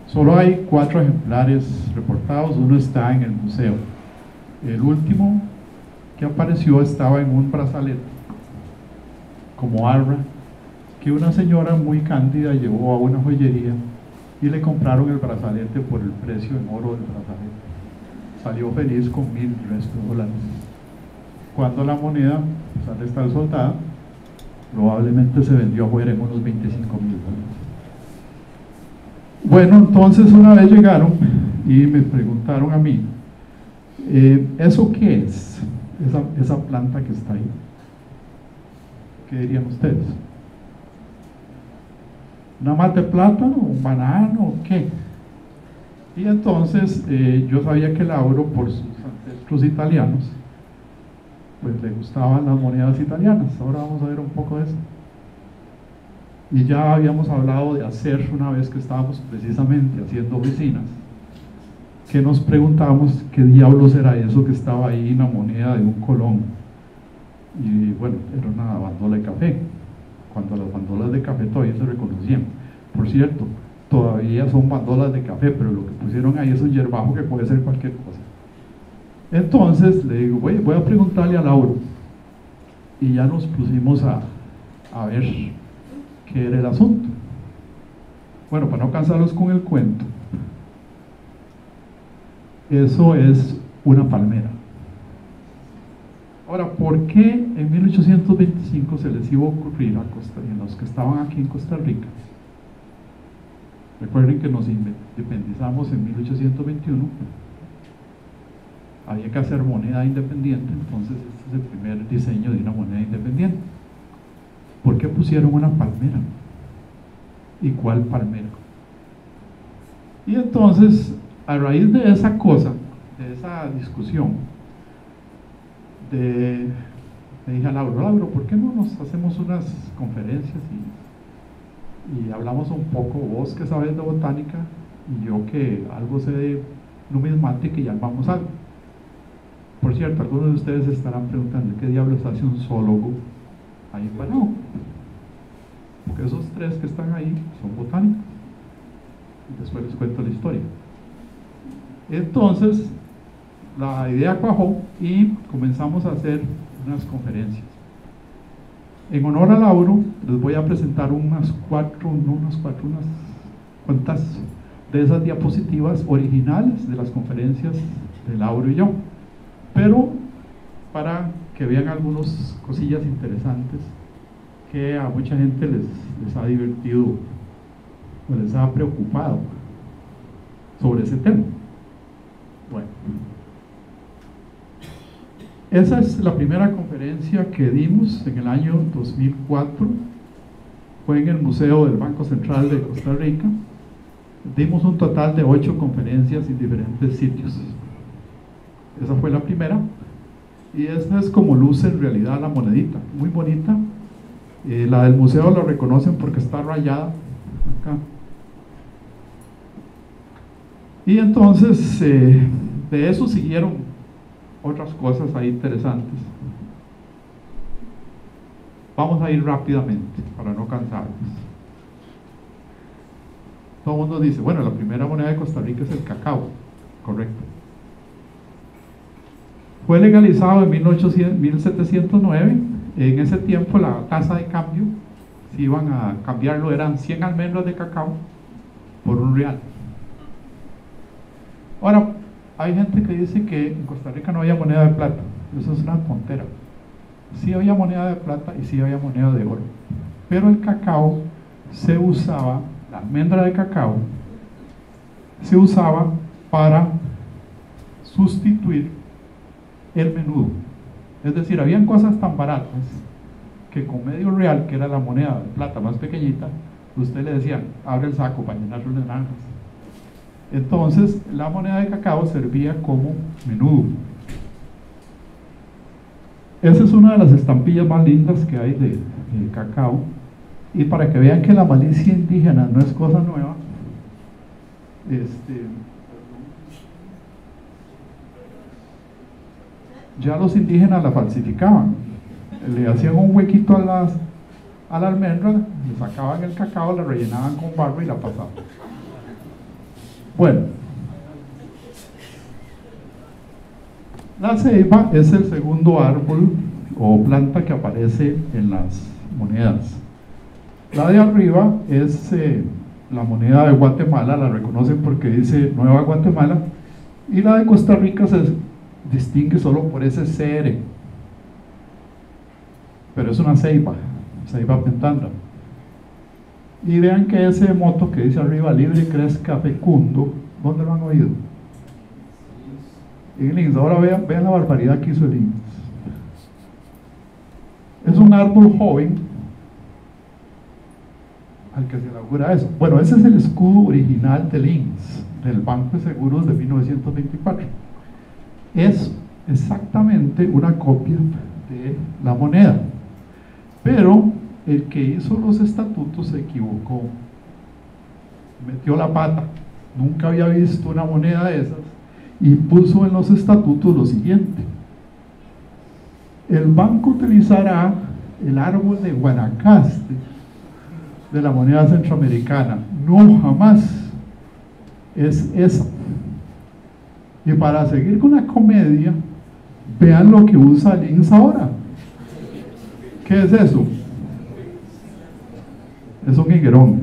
Solo hay 4 ejemplares reportados, uno está en el museo. El último que apareció estaba en un brazalete como arra, que una señora muy cándida llevó a una joyería y le compraron el brazalete por el precio en oro del brazalete. Salió feliz con $1,000 $. Cuando la moneda sale a estar soldada, probablemente se vendió afuera en unos $25,000. Bueno, entonces una vez llegaron y me preguntaron a mí: ¿eso qué es? Esa planta que está ahí, ¿qué dirían ustedes? ¿Una mata de plátano? ¿Un banano? ¿Qué? Y entonces yo sabía que Lauro, por sus ancestros italianos, pues le gustaban las monedas italianas. Ahora vamos a ver un poco de eso. Y ya habíamos hablado de hacer, una vez que estábamos precisamente haciendo oficinas, que nos preguntábamos qué diablos era eso que estaba ahí en la moneda de un colón. Y bueno, era una bandola de café, cuando las bandolas de café todavía se reconocían. Por cierto, todavía son bandolas de café, pero lo que pusieron ahí es un hierbajo que puede ser cualquier cosa. Entonces le digo, voy a preguntarle a Lauro, y ya nos pusimos a ver qué era el asunto. Bueno, para no cansarlos con el cuento, eso es una palmera. Ahora, ¿por qué en 1825 se les iba a ocurrir a los que estaban aquí en Costa Rica? Recuerden que nos independizamos en 1821, había que hacer moneda independiente, entonces este es el primer diseño de una moneda independiente. ¿Por qué pusieron una palmera? ¿Y cuál palmera? Y entonces, a raíz de esa cosa, de esa discusión, le dije a Lauro, ¿por qué no nos hacemos unas conferencias y hablamos un poco, vos que sabes de botánica y yo que algo sé de numismática y armamos algo? Por cierto, algunos de ustedes estarán preguntando ¿qué diablos hace un zoólogo ahí parado? Porque esos tres que están ahí son botánicos. Y después les cuento la historia. Entonces, la idea cuajó y comenzamos a hacer unas conferencias. En honor a Lauro, les voy a presentar unas cuantas de esas diapositivas originales de las conferencias de Lauro y yo. Pero para que vean algunas cosillas interesantes que a mucha gente les ha divertido o les ha preocupado sobre ese tema. Bueno, esa es la primera conferencia que dimos en el año 2004, fue en el Museo del Banco Central de Costa Rica. Dimos un total de 8 conferencias en diferentes sitios. Esa fue la primera, y esta es como luce en realidad la monedita, muy bonita. La del museo la reconocen porque está rayada acá. Y entonces de eso siguieron otras cosas ahí interesantes. Vamos a ir rápidamente para no cansarnos. Todo el mundo dice, bueno, la primera moneda de Costa Rica es el cacao, correcto. Fue legalizado en 1709. En ese tiempo la tasa de cambio, si iban a cambiarlo, eran 100 almendras de cacao por $1. Ahora, hay gente que dice que en Costa Rica no había moneda de plata. Eso es una tontera. Sí había moneda de plata y sí había moneda de oro, pero el cacao se usaba, la almendra de cacao se usaba para sustituir el menudo. Es decir, habían cosas tan baratas que con medio real, que era la moneda de plata más pequeñita, usted le decía, abre el saco para llenarlo de naranjas. Entonces la moneda de cacao servía como menudo. Esa es una de las estampillas más lindas que hay de cacao. Y para que vean que la malicia indígena no es cosa nueva, ya los indígenas la falsificaban. Le hacían un huequito a la almendra, le sacaban el cacao, la rellenaban con barro y la pasaban. Bueno, la ceiba es el segundo árbol o planta que aparece en las monedas. La de arriba es la moneda de Guatemala, la reconocen porque dice Nueva Guatemala, y la de Costa Rica se distingue solo por ese CR, pero es una ceiba pentandra. Y vean que ese moto que dice arriba, libre, crezca, fecundo, ¿dónde lo han oído? En Linz. Ahora vean la barbaridad que hizo el Linz. Es un árbol joven al que se le augura eso. Bueno, ese es el escudo original de Linz, del Banco de Seguros de 1924. Es exactamente una copia de la moneda, pero el que hizo los estatutos se equivocó, metió la pata, nunca había visto una moneda de esas y puso en los estatutos lo siguiente: el banco utilizará el árbol de Guanacaste de la moneda centroamericana. No, jamás, es esa. Y para seguir con la comedia, vean lo que usa Linz ahora. ¿Qué es eso? Es un higuerón.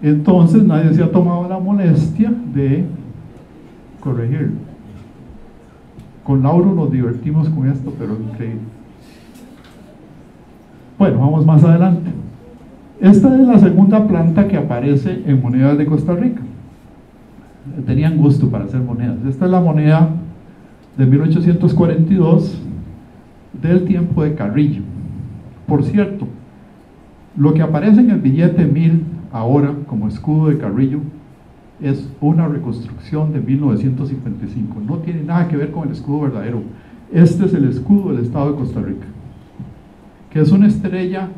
Entonces nadie se ha tomado la molestia de corregirlo. Con Lauro nos divertimos con esto, pero es increíble. Bueno, vamos más adelante. Esta es la segunda planta que aparece en monedas de Costa Rica. Tenían gusto para hacer monedas. Esta es la moneda de 1842 del tiempo de Carrillo. Por cierto, lo que aparece en el billete 1000 ahora como escudo de Carrillo es una reconstrucción de 1955. No tiene nada que ver con el escudo verdadero. Este es el escudo del estado de Costa Rica, que es una estrella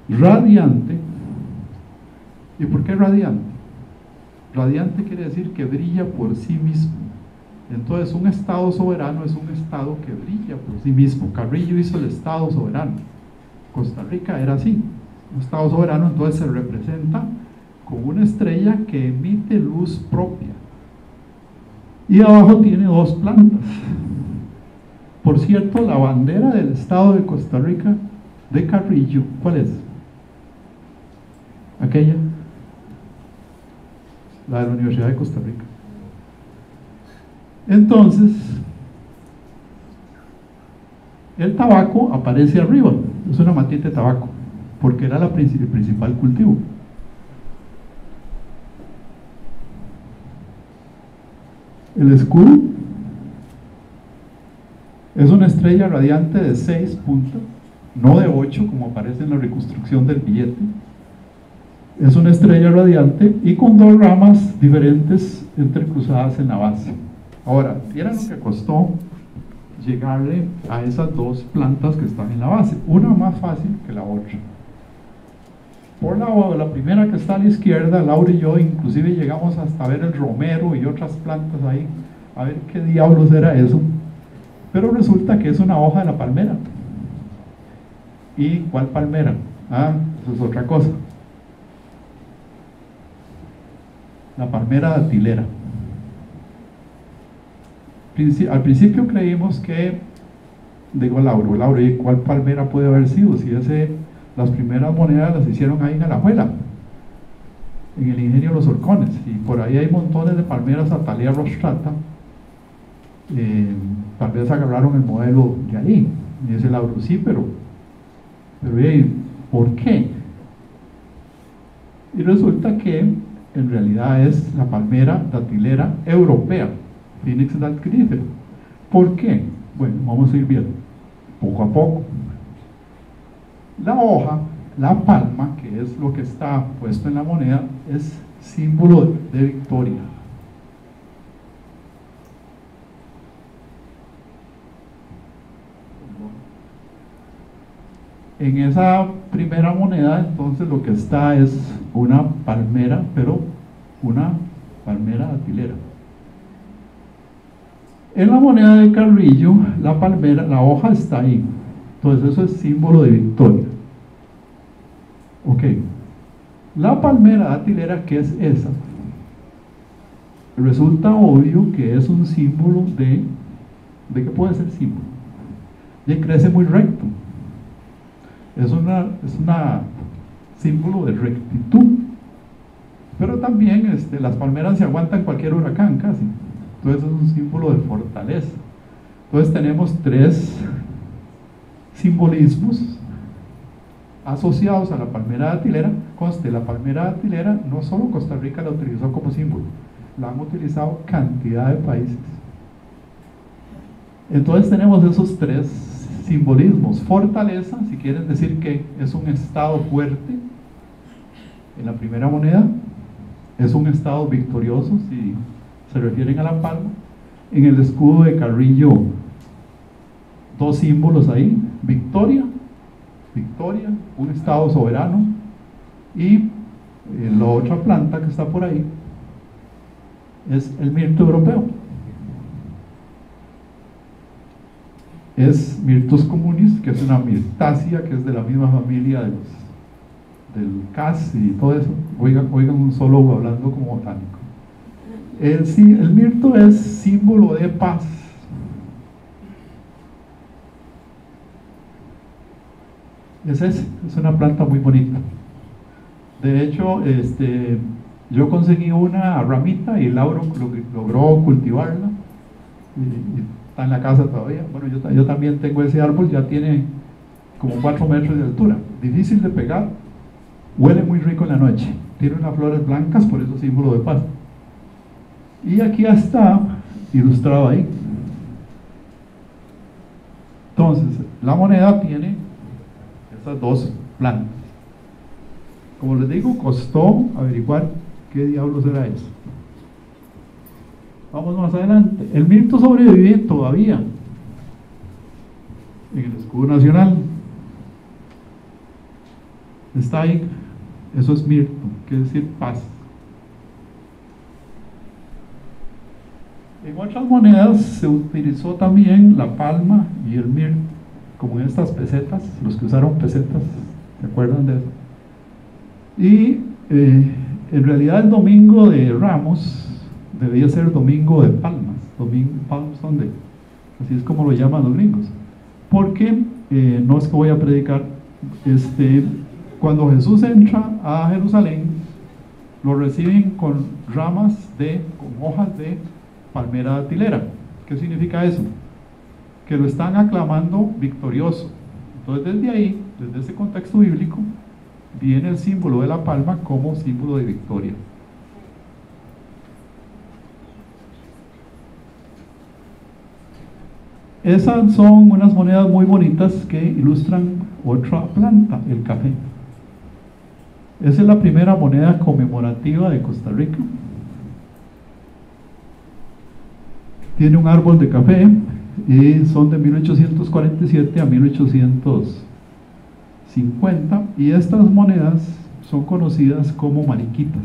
radiante. ¿Y por qué radiante? Radiante quiere decir que brilla por sí mismo. Entonces un estado soberano es un estado que brilla por sí mismo. Carrillo hizo el estado soberano. Costa Rica era así, un estado soberano. Entonces se representa con una estrella que emite luz propia, y abajo tiene dos plantas. Por cierto, la bandera del estado de Costa Rica de Carrillo, ¿cuál es? Aquella, la de la Universidad de Costa Rica. Entonces el tabaco aparece arriba, es una matita de tabaco, porque era el principal cultivo. El escudo es una estrella radiante de 6 puntas, no de 8 como aparece en la reconstrucción del billete. Es una estrella radiante y con 2 ramas diferentes entrecruzadas en la base. Ahora, ¿vieron lo que costó llegarle a esas 2 plantas que están en la base? Una más fácil que la otra. Por la primera que está a la izquierda, Laura y yo inclusive llegamos hasta ver el romero y otras plantas ahí, a ver qué diablos era eso, pero resulta que es una hoja de la palmera. ¿Y cuál palmera? Ah, eso es otra cosa. La palmera datilera. Al principio creímos que, digo Laura, ¿y cuál palmera puede haber sido? Si las primeras monedas las hicieron ahí en Alajuela, en el ingenio de los Horcones, y por ahí hay montones de palmeras Atalea rostrata. Tal vez agarraron el modelo de ahí. Y dice Laura, sí, pero ¿por qué? Y resulta que en realidad es la palmera datilera europea, Phoenix dactylifera. ¿Por qué? Bueno, vamos a ir viendo poco a poco. La hoja, la palma, que es lo que está puesto en la moneda, es símbolo de victoria. En esa primera moneda, entonces, lo que está es una palmera, pero una palmera datilera. En la moneda de Carrillo, la palmera, la hoja está ahí. Entonces eso es símbolo de victoria. Ok. La palmera datilera, ¿qué es esa? Resulta obvio que es un símbolo ¿de qué puede ser símbolo? Y crece muy recto. Es una símbolo de rectitud. Pero también las palmeras se aguantan cualquier huracán casi. Entonces es un símbolo de fortaleza. Entonces tenemos 3 simbolismos asociados a la palmera datilera. Conste, la palmera datilera no solo Costa Rica la utilizó como símbolo, la han utilizado cantidad de países. Entonces tenemos esos 3 simbolismos. Fortaleza, si quieren decir que es un estado fuerte, en la primera moneda es un estado victorioso, si se refieren a la palma. En el escudo de Carrillo, 2 símbolos ahí: victoria, un estado soberano, y la otra planta que está por ahí es el mirto europeo. Es Myrtus communis, que es una mirtácea, que es de la misma familia del cas y todo eso. Oigan un zoólogo hablando como botánico. El mirto es símbolo de paz. Es una planta muy bonita. De hecho, Yo conseguí una ramita y Lauro logró cultivarla y está en la casa todavía. Bueno, yo también tengo ese árbol, ya tiene como 4 metros de altura, difícil de pegar, huele muy rico en la noche, tiene unas flores blancas, por eso símbolo de paz. Y aquí está ilustrado ahí. Entonces, la moneda tiene estas 2 plantas. Como les digo, costó averiguar qué diablos era eso. Vamos más adelante. El mirto sobrevive todavía en el escudo nacional. Está ahí. Eso es mirto, quiere decir paz. En otras monedas se utilizó también la palma y el mirto, como en estas pesetas, los que usaron pesetas, ¿se acuerdan de eso? Y en realidad el domingo de Ramos debía ser domingo de palmas, domingo Palm Sunday, así es como lo llaman los gringos, porque no es que voy a predicar, cuando Jesús entra a Jerusalén, lo reciben con con hojas de palmera datilera. ¿Qué significa eso? Que lo están aclamando victorioso. Entonces desde ahí, desde ese contexto bíblico, viene el símbolo de la palma como símbolo de victoria. Esas son unas monedas muy bonitas que ilustran otra planta, el café. Esa es la primera moneda conmemorativa de Costa Rica. Tiene un árbol de café y son de 1847 a 1850, y estas monedas son conocidas como mariquitas.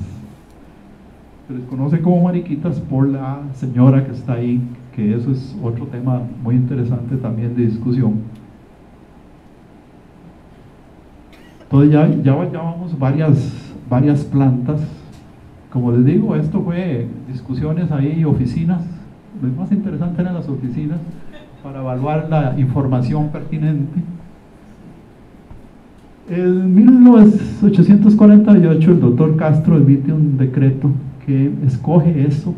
Se les conoce como mariquitas por la señora que está ahí, que eso es otro tema muy interesante también de discusión. Entonces ya vamos varias plantas. Como les digo, esto fue discusiones ahí, oficinas. Lo más interesante eran las oficinas para evaluar la información pertinente. En 1848 el doctor Castro emite un decreto que escoge eso,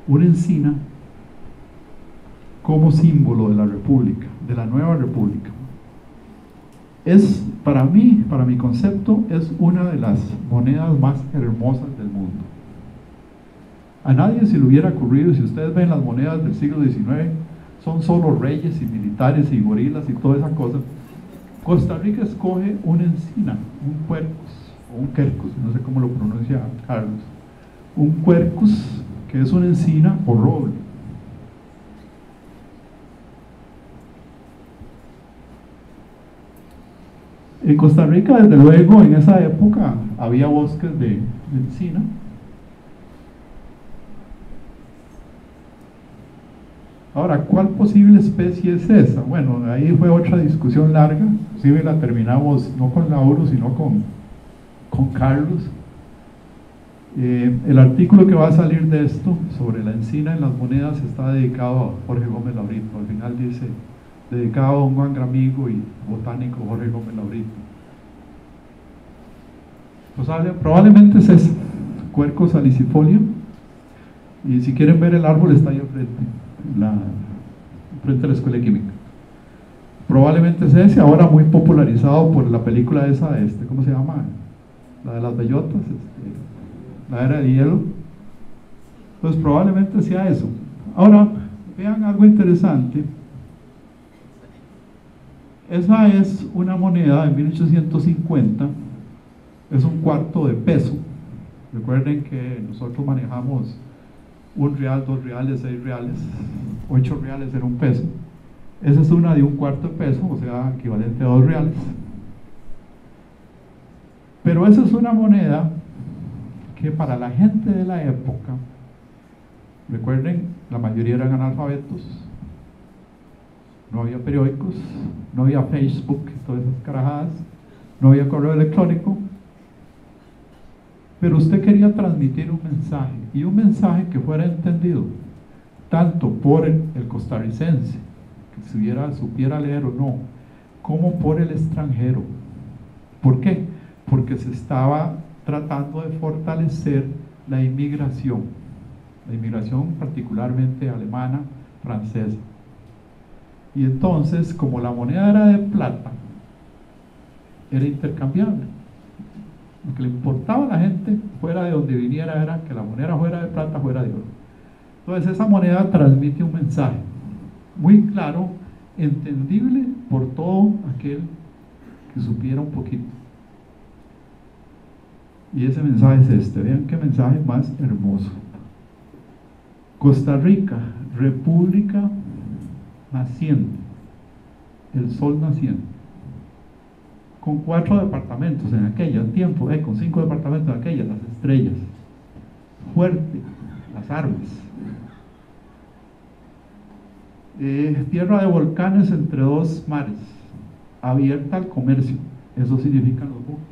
una encina, como símbolo de la república, de la nueva república. Es, para mí, para mi concepto, es una de las monedas más hermosas del mundo. A nadie se le hubiera ocurrido, si ustedes ven las monedas del siglo XIX, son solo reyes y militares y gorilas y toda esa cosa. Costa Rica escoge una encina, un quercus, o un quercus, no sé cómo lo pronuncia Carlos, un quercus, que es una encina o roble. En Costa Rica, desde luego, en esa época había bosques de encina. Ahora, ¿cuál posible especie es esa? Bueno, ahí fue otra discusión larga, inclusive la terminamos no con Lauro, sino con Carlos. El artículo que va a salir de esto, sobre la encina en las monedas, está dedicado a Jorge Gómez Laurito. Al final dice, dedicado a un gran amigo y botánico, Jorge Gómez Laurito. Pues probablemente es ese, Quercus salicifolia, y si quieren ver el árbol está ahí al frente. Frente a la escuela de química. Probablemente es ese, ahora muy popularizado por la película esa, ¿cómo se llama? La de las bellotas, la era de hielo. Pues probablemente sea eso. Ahora, vean algo interesante. Esa es una moneda de 1850, es un cuarto de peso. Recuerden que nosotros manejamos 1 real, 2 reales, 6 reales, 8 reales era un peso. Esa es una de un cuarto de peso, o sea, equivalente a 2 reales. Pero esa es una moneda que para la gente de la época, recuerden, la mayoría eran analfabetos, no había periódicos, no había Facebook, todas esas carajadas, no había correo electrónico, pero usted quería transmitir un mensaje, y un mensaje que fuera entendido tanto por el costarricense, que supiera leer o no, como por el extranjero. ¿Por qué? Porque se estaba tratando de fortalecer la inmigración particularmente alemana, francesa. Y entonces, como la moneda era de plata, era intercambiable. Lo que le importaba a la gente, fuera de donde viniera, era que la moneda fuera de plata, fuera de oro. Entonces esa moneda transmite un mensaje muy claro, entendible por todo aquel que supiera un poquito. Y ese mensaje es este. Vean qué mensaje más hermoso. Costa Rica, república naciente, el sol naciente, con 4 departamentos en aquella tiempo, con 5 departamentos en aquella, las estrellas, fuerte, las armas, tierra de volcanes entre 2 mares, abierta al comercio, eso significan los buques,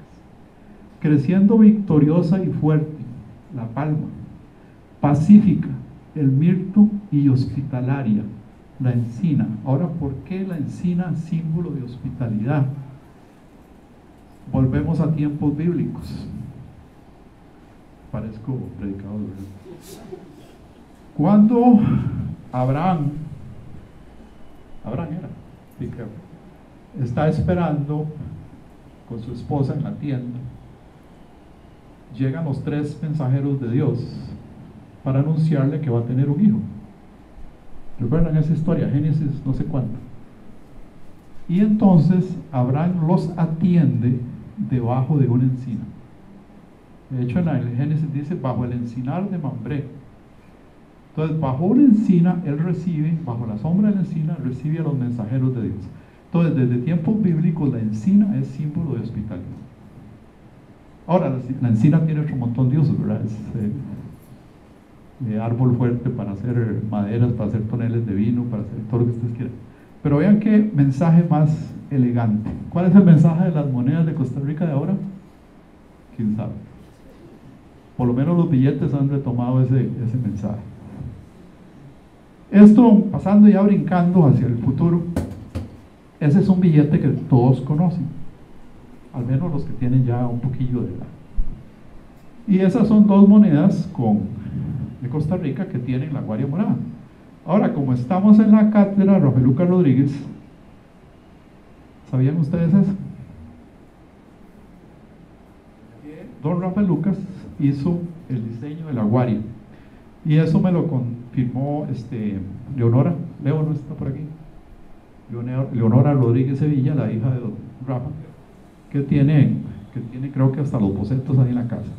creciendo victoriosa y fuerte, la palma, pacífica, el mirto y hospitalaria, la encina. Ahora, ¿por qué la encina símbolo de hospitalidad? Volvemos a tiempos bíblicos. Parezco predicador, ¿verdad? Cuando Abraham era, sí, creo, está esperando con su esposa en la tienda, llegan los 3 mensajeros de Dios para anunciarle que va a tener un hijo. ¿Recuerdan esa historia? Génesis no sé cuánto. Y entonces Abraham los atiende debajo de una encina. De hecho, en el Génesis dice bajo el encinar de Mambré. Entonces, bajo una encina, él recibe, bajo la sombra de la encina, recibe a los mensajeros de Dios. Entonces, desde tiempos bíblicos, la encina es símbolo de hospitalidad. Ahora, la encina tiene otro montón de usos, ¿verdad? Es árbol fuerte para hacer maderas, para hacer toneles de vino, para hacer todo lo que ustedes quieran. Pero vean qué mensaje más elegante. ¿Cuál es el mensaje de las monedas de Costa Rica de ahora? ¿Quién sabe? Por lo menos los billetes han retomado ese mensaje. Esto, pasando ya brincando hacia el futuro, ese es un billete que todos conocen, al menos los que tienen ya un poquillo de edad. Y esas son 2 monedas de Costa Rica que tienen la guaria morada. Ahora, como estamos en la cátedra Rafael Lucas Rodríguez, ¿sabían ustedes eso? Don Rafael Lucas hizo el diseño de la guaria, y eso me lo confirmó Leonora. Leo no está por aquí. Leonora Rodríguez Sevilla, la hija de don Rafa, que tiene creo que hasta los bocetos ahí en la casa.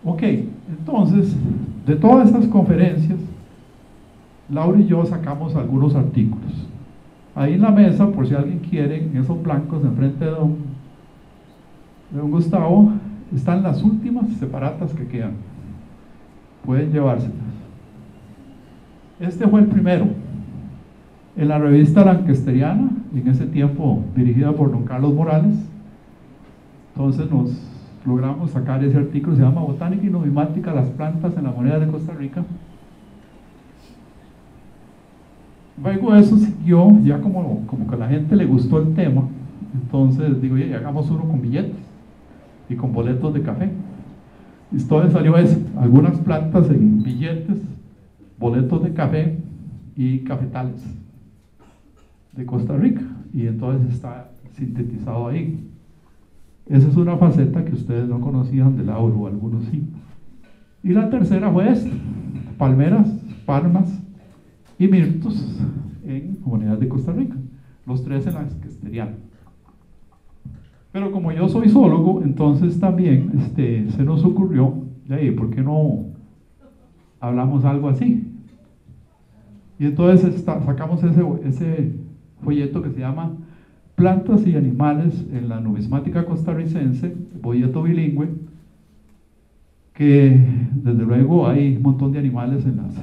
Ok, entonces, de todas estas conferencias, Laura y yo sacamos algunos artículos. Ahí en la mesa, por si alguien quiere, en esos blancos enfrente de don Gustavo, están las últimas separatas que quedan. Pueden llevárselas. Este fue el primero, en la revista Lancasteriana, en ese tiempo dirigida por don Carlos Morales. Entonces logramos sacar ese artículo, se llama Botánica y Numismática, las plantas en la moneda de Costa Rica. Luego eso siguió, ya como que a la gente le gustó el tema, entonces digo, oye, hagamos uno con billetes y con boletos de café. Y entonces salió eso, algunas plantas en billetes, boletos de café y cafetales de Costa Rica, y entonces está sintetizado ahí. Esa es una faceta que ustedes no conocían del Lauro, o algunos sí. Y la tercera fue esta: palmeras, palmas y mirtos en comunidades de Costa Rica, los 3 en la Lancasteriana. Pero como yo soy zoólogo, entonces también se nos ocurrió, ¿por qué no hablamos algo así? Y entonces sacamos ese folleto que se llama Plantas y Animales en la Numismática Costarricense, folleto bilingüe, que desde luego hay un montón de animales en las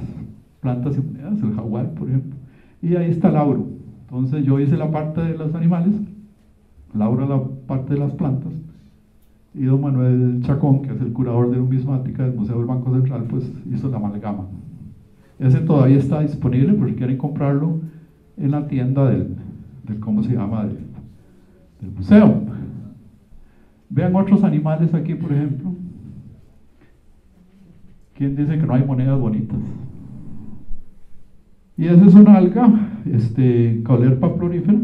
plantas y monedas, el jaguar, por ejemplo, y ahí está Lauro. Entonces yo hice la parte de los animales, Laura la parte de las plantas, y don Manuel Chacón, que es el curador de numismática del Museo del Banco Central, pues hizo la amalgama. Ese todavía está disponible por si quieren comprarlo en la tienda del ¿cómo se llama? Del museo. Vean otros animales aquí, por ejemplo. ¿Quién dice que no hay monedas bonitas? Y esa es una alga, Caulerpa prolífera,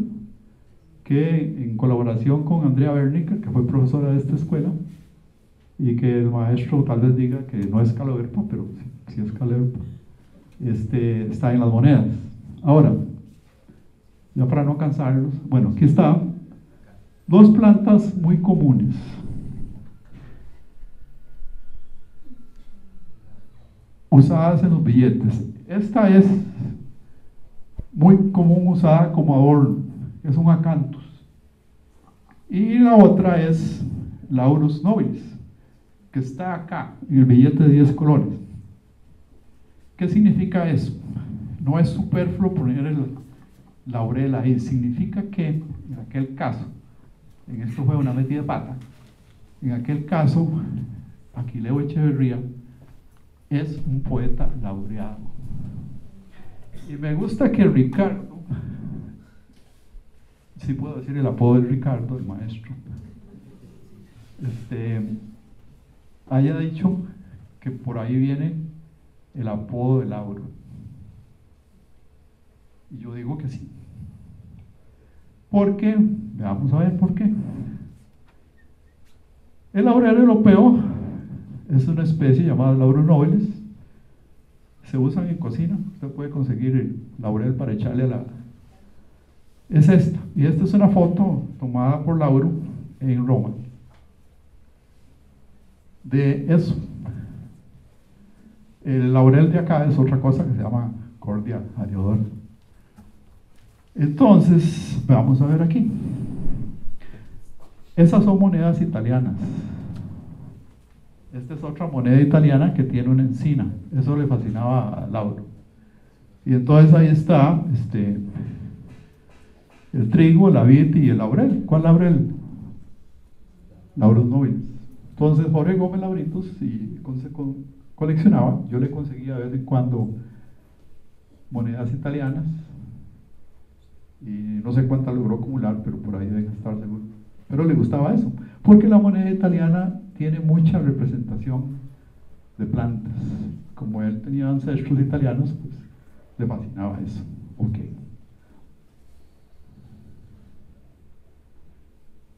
que en colaboración con Andrea Bernica, que fue profesora de esta escuela, y que el maestro tal vez diga que no es Caulerpa, pero sí es Caulerpa, está en las monedas. Ahora, ya para no cansarlos, bueno, aquí está, dos plantas muy comunes. Usadas en los billetes. Esta es muy común usada como adorno, es un acanthus. Y la otra es Laurus nobilis, que está acá, en el billete de 10 colones. ¿Qué significa eso? No es superfluo poner el laurel ahí, significa que en aquel caso, en esto fue una metida de pata, en aquel caso, Aquileo Echeverría es un poeta laureado. Y me gusta que Ricardo, sí puedo decir el apodo de Ricardo, el maestro, haya dicho que por ahí viene el apodo de Lauro. Y yo digo que sí. ¿Por qué? Vamos a ver por qué. El laurel europeo es una especie llamada Laurus nobilis. Se usan en cocina. Usted puede conseguir el laurel para echarle a la... Es esta. Y esta es una foto tomada por Lauro en Roma. De eso. El laurel de acá es otra cosa que se llama Cordia ariodora. Entonces, vamos a ver aquí. Esas son monedas italianas. Esta es otra moneda italiana que tiene una encina. Eso le fascinaba a Lauro. Y entonces ahí está el trigo, la vid y el laurel. ¿Cuál laurel? Laurus nobilis. Entonces Jorge Gómez Lauritos, y coleccionaba, yo le conseguía de vez en cuando monedas italianas, y no sé cuántas logró acumular, pero por ahí deben estar seguro. Pero le gustaba eso, porque la moneda italiana tiene mucha representación de plantas. Como él tenía ancestros italianos, pues le fascinaba eso. Ok.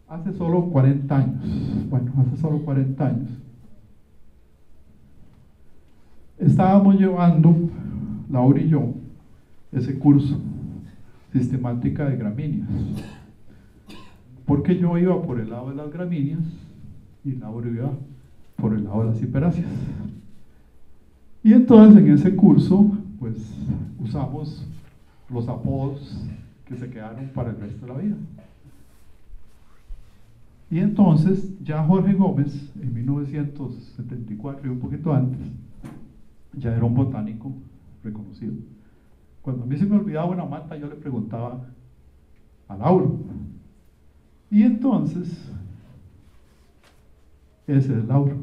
Hace solo 40 años, estábamos llevando, Laura y yo, ese curso, sistemática de gramíneas, porque yo iba por el lado de las gramíneas y Laura iba por el lado de las ciperáceas. Y entonces en ese curso, pues usamos los apodos que se quedaron para el resto de la vida. Y entonces ya Jorge Gómez, en 1974 y un poquito antes, ya era un botánico reconocido. Cuando a mí se me olvidaba una mata, yo le preguntaba a Lauro. Y entonces, ese es Lauro.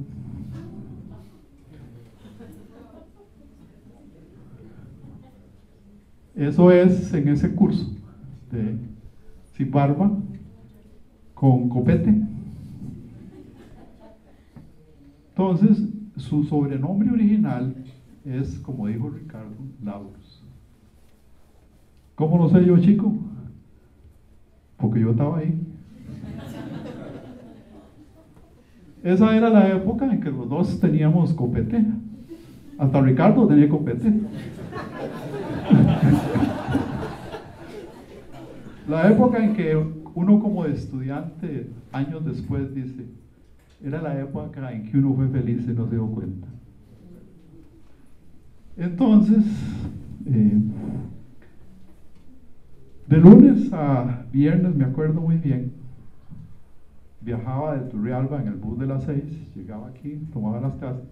Eso es en ese curso de sin barba, con copete. Entonces, su sobrenombre original es, como dijo Ricardo, Laurus. ¿Cómo lo sé yo, chico? Porque yo estaba ahí. Esa era la época en que los dos teníamos copete. Hasta Ricardo tenía copete. La época en que uno como estudiante, años después, dice, era la época en que uno fue feliz y no se dio cuenta. Entonces, de lunes a viernes, me acuerdo muy bien, viajaba de Turrialba en el bus de las 6, llegaba aquí, tomaba las clases,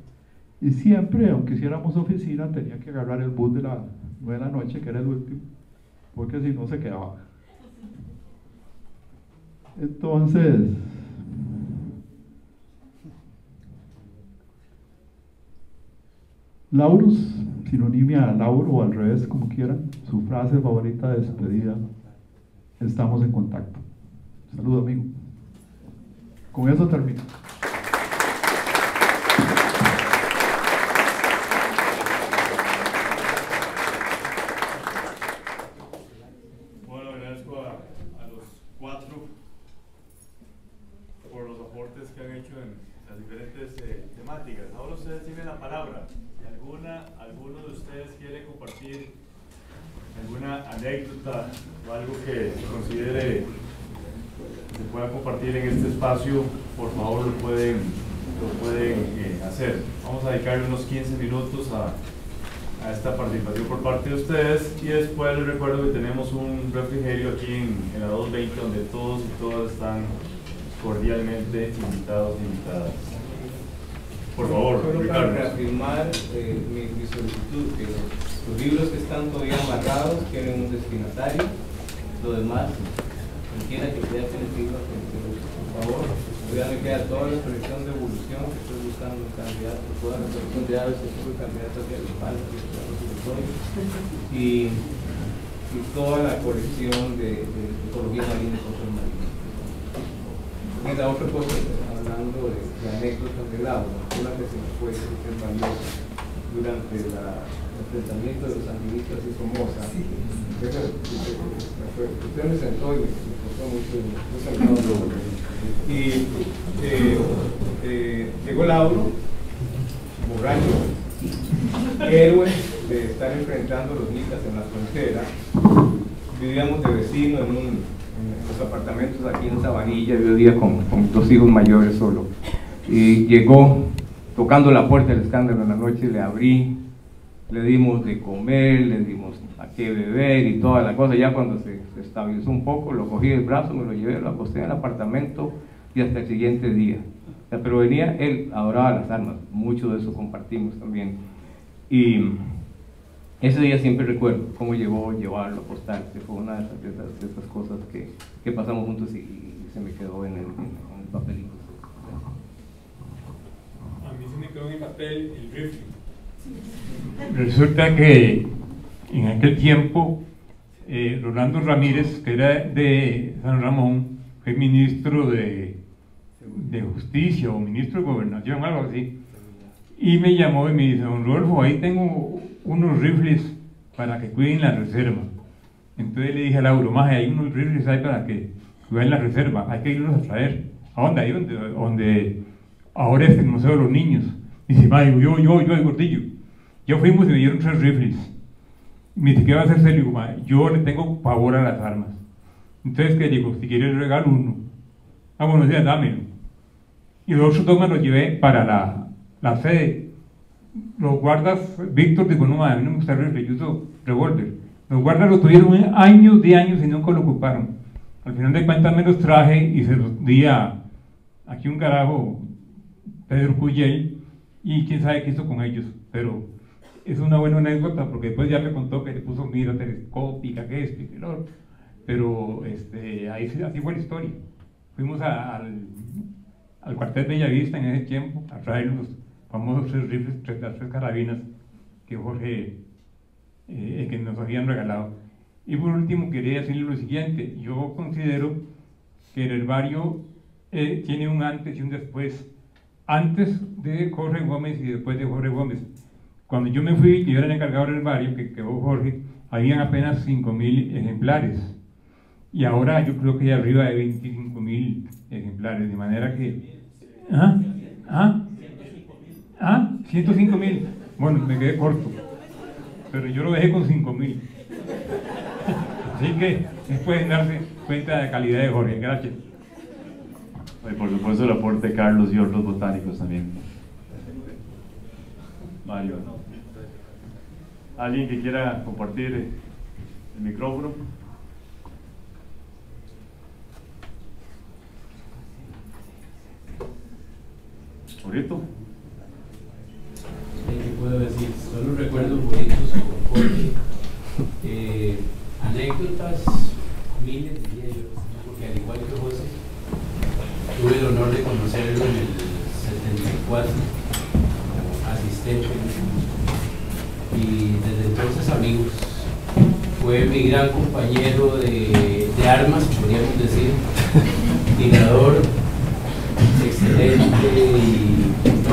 y siempre, aunque hiciéramos oficina, tenía que agarrar el bus de las 9 de la noche, que era el último, porque si no se quedaba. Entonces, Laurus, sinonimia a Lauro o al revés, como quieran, su frase favorita de despedida: estamos en contacto. Saludo, amigo. Con eso termino. Bueno, agradezco a los cuatro por los aportes que han hecho en las diferentes temáticas. Ahora ustedes tienen la palabra. Si alguno de ustedes quiere compartir alguna anécdota o algo que considere se pueda compartir en este espacio, por favor lo pueden hacer. Vamos a dedicarle unos 15 minutos a esta participación por parte de ustedes, y después les recuerdo que tenemos un refrigerio aquí en la 220 donde todos y todas están cordialmente invitados e invitadas. Por favor, solo Ricardo. para reafirmar mi solicitud, que los libros que están todavía amarrados tienen un destinatario. Lo demás, cualquiera que quiera hacer el libro, por favor. Todavía me queda toda la colección de evolución que estoy buscando un candidato, toda la colección de aves que estoy candidato hacia los palos, y toda la colección de ecología marina y control marino. Y la otra cosa, hablando de anécdotas del agua, una que se me fue que es valiosa durante el enfrentamiento de los sandinistas y Somoza. Usted me sentó y me costó mucho. Y llegó Lauro, borracho, héroe de estar enfrentando a los nicas en la frontera. Vivíamos de vecino en los apartamentos aquí en Sabanilla. Yo vivía con 2 hijos mayores solo, y llegó tocando la puerta del escándalo en la noche. Le abrí, le dimos de comer, le dimos a qué beber y toda la cosa. Ya cuando se estabilizó un poco, lo cogí del brazo, me lo llevé, lo acosté en el apartamento y hasta el siguiente día. O sea, pero venía, él adoraba las armas, mucho de eso compartimos también. Y ese día siempre recuerdo cómo llegó, llevarlo a acostarse. Fue una de esas cosas que pasamos juntos y se me quedó en el papelito. A mí se me quedó en el papel el rifle. Resulta que en aquel tiempo Rolando Ramírez, que era de San Ramón, fue ministro de Justicia o ministro de Gobernación, algo así, y me llamó y me dice: don Rodolfo, ahí tengo unos rifles para que cuiden la reserva. Entonces le dije a Lauro: maje, hay unos rifles ahí para que cuiden la reserva, hay que irlos a traer. ¿A dónde? Ahí donde ahora es el Museo de los Niños. Dice: maje, yo, el gordillo. Yo fuimos y me dieron 3 rifles. Me dice: ¿qué va a hacer? Le digo: maje, yo le tengo pavor a las armas. Entonces, ¿qué digo? Si quieres, le regalo uno. Ah, bueno, días, dámelo. Y los otros 2 me los llevé para la sede. Los guardas, Víctor dijo: no, a mí no me gusta el rifle, yo uso revólver. Los guardas lo tuvieron años y nunca lo ocuparon. Al final de cuentas me los traje y se los di aquí un carajo, Pedro Cuyel, y quién sabe qué hizo con ellos. Pero es una buena anécdota, porque después ya me contó que le puso mira telescópica, que esto y que lo otro. Pero así fue la historia. Fuimos al cuartel Bellavista en ese tiempo a traer los famosos 3 rifles, las 3 carabinas que Jorge que nos habían regalado. Y por último quería decirle lo siguiente: yo considero que el herbario tiene un antes y un después, antes de Jorge Gómez y después de Jorge Gómez. Cuando yo me fui, yo era el encargado del herbario que quedó Jorge, habían apenas 5.000 ejemplares, y ahora yo creo que hay arriba de 25.000 ejemplares, de manera que 105.000. Bueno, me quedé corto, pero yo lo dejé con 5.000. Así que pueden darse cuenta de la calidad de Jorge. Gracias. Y por supuesto el aporte de Carlos y otros botánicos también. Mario, ¿alguien que quiera compartir el micrófono? ¿Ahorita? ¿Qué puedo decir? Solo recuerdos bonitos con Jorge. Anécdotas, miles diría yo, porque al igual que José, tuve el honor de conocerlo en el 74 como asistente, y desde entonces amigos. Fue mi gran compañero de armas, podríamos decir, tirador,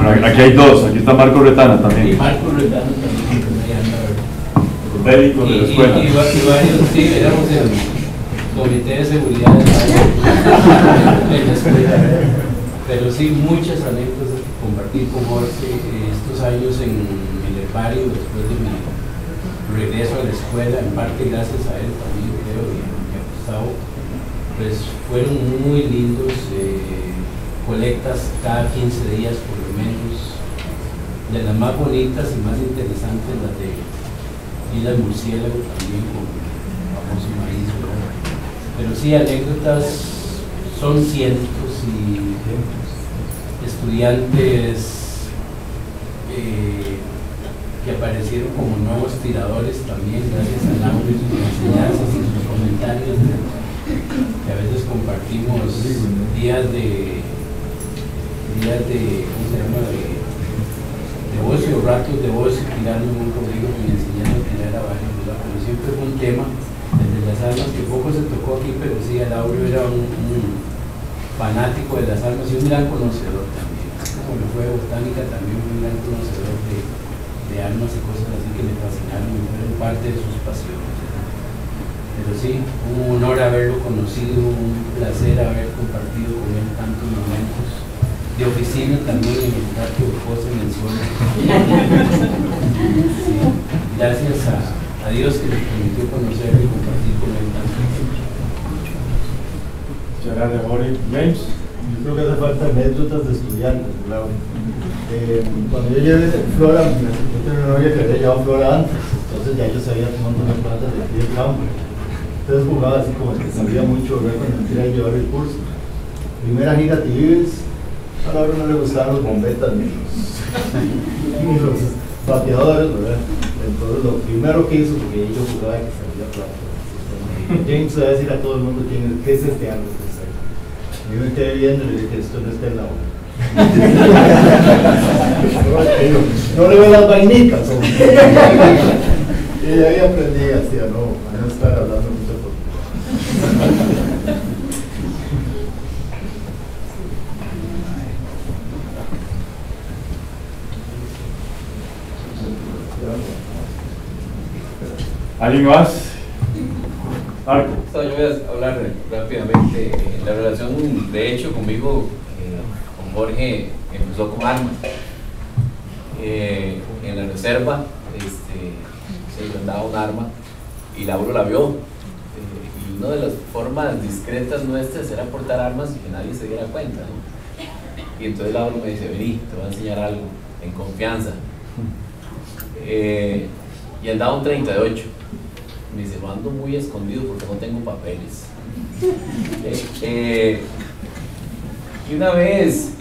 Bueno, aquí hay dos, aquí está Marco Retana Y también, Marco Retano también, que me anda, ¿verdad? médico de la escuela. Y varios, sí, éramos el comité de seguridad de la escuela. Pero sí, muchas anécdotas que compartir con Jorge estos años en el herbario después de mi regreso a la escuela, en parte gracias a él también, creo, y a Gustavo, pues fueron muy lindos, colectas cada 15 días por lo menos, de las más bonitas y más interesantes, las de Isla del Murciélago también con el famoso maíz, ¿verdad? Pero sí, anécdotas son cientos y estudiantes que aparecieron como nuevos tiradores también gracias a Laura y sus enseñanzas y sus comentarios, que a veces compartimos días de ¿cómo se llama? de ocio, ratos de ocio, tirando en un rodillo y enseñando a tirar a varios, ¿verdad? Pero siempre fue un tema desde las armas que poco se tocó aquí, pero sí, Laura era un fanático de las armas y un gran conocedor también, como lo fue de botánica, también un gran conocedor de armas y cosas así que le fascinaron y fueron parte de sus pasiones, ¿verdad? Pero sí, un honor haberlo conocido, un placer haber compartido con él tantos momentos de oficina también en el patio de José en el suelo. Sí, gracias a Dios que nos permitió conocerlo y compartir con él tanto tiempo. Muchas gracias, Jorge. James. Yo creo que hace falta anécdotas de estudiantes, Laura. Cuando yo llegué a Flora, yo tenía una novia que había llevado Flora antes, entonces ya yo sabía un montón de plantas de aquí del campo. Entonces jugaba así como que sabía mucho, ¿verdad? Cuando quería llevar el curso. Primera gira a Tibes, a Laura no le gustaban los bombetas ni los bateadores, ¿verdad? Entonces lo primero que hizo, porque yo jugaba que sabía plata, James va a decir a todo el mundo qué es este árbol. Yo me quedé viendo y le dije, esto no está en la obra. No le veo las vainitas. Y ahí aprendí así a no estar hablando mucho por ¿Alguien más? Marco. Yo voy a hablar rápidamente. La relación, de hecho, conmigo, con Jorge, empezó con armas. En la reserva se andaba un arma y Lauro la vio. Y una de las formas discretas nuestras era portar armas y que nadie se diera cuenta, ¿no? Y entonces Lauro me dice, vení, te voy a enseñar algo, en confianza. Y andaba un 38. Me dice, lo ando muy escondido porque no tengo papeles. Y una vez,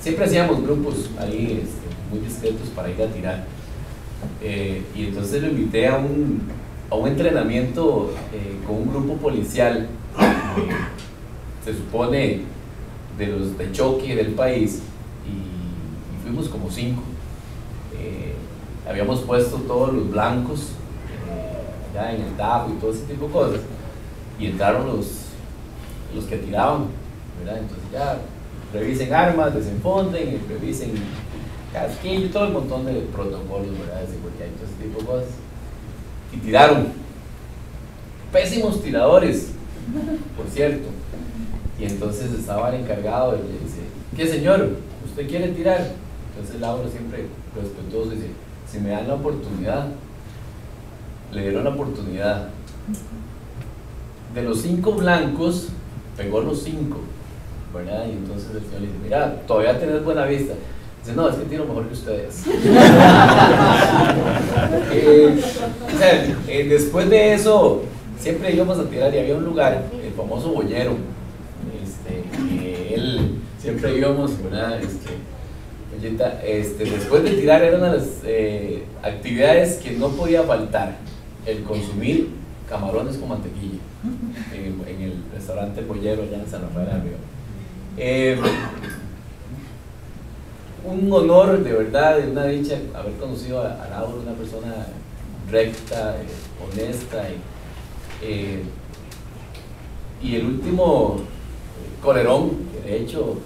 siempre hacíamos grupos ahí muy discretos para ir a tirar. Y entonces lo invité a un entrenamiento con un grupo policial, se supone de los de choque del país, y fuimos como 5. Habíamos puesto todos los blancos ya en el tajo y todo ese tipo de cosas, y entraron los que tiraban, ¿verdad? Entonces ya revisen armas, desenfonden, revisen casquillo, todo el montón de protocolos, ¿verdad? De seguridad y todo ese tipo de cosas, y tiraron. Pésimos tiradores, por cierto. Y entonces estaba el encargado y le dice, ¿qué señor? ¿Usted quiere tirar? Entonces Lauro, siempre respetuoso, dice, si me dan la oportunidad. Le dieron la oportunidad. De los 5 blancos, pegó los 5, ¿verdad? Y entonces el señor le dice, mira, todavía tenés buena vista. Dice, no, es que tiro mejor que ustedes. O sea, después de eso, siempre íbamos a tirar y había un lugar, el famoso boyero, él siempre íbamos, ¿verdad? Después de tirar era una de las actividades que no podía faltar, el consumir camarones con mantequilla en el restaurante Boyero allá en San Rafael Arriba. Un honor de verdad, de una dicha haber conocido a Lauro, una persona recta, honesta, y el último colerón, que de hecho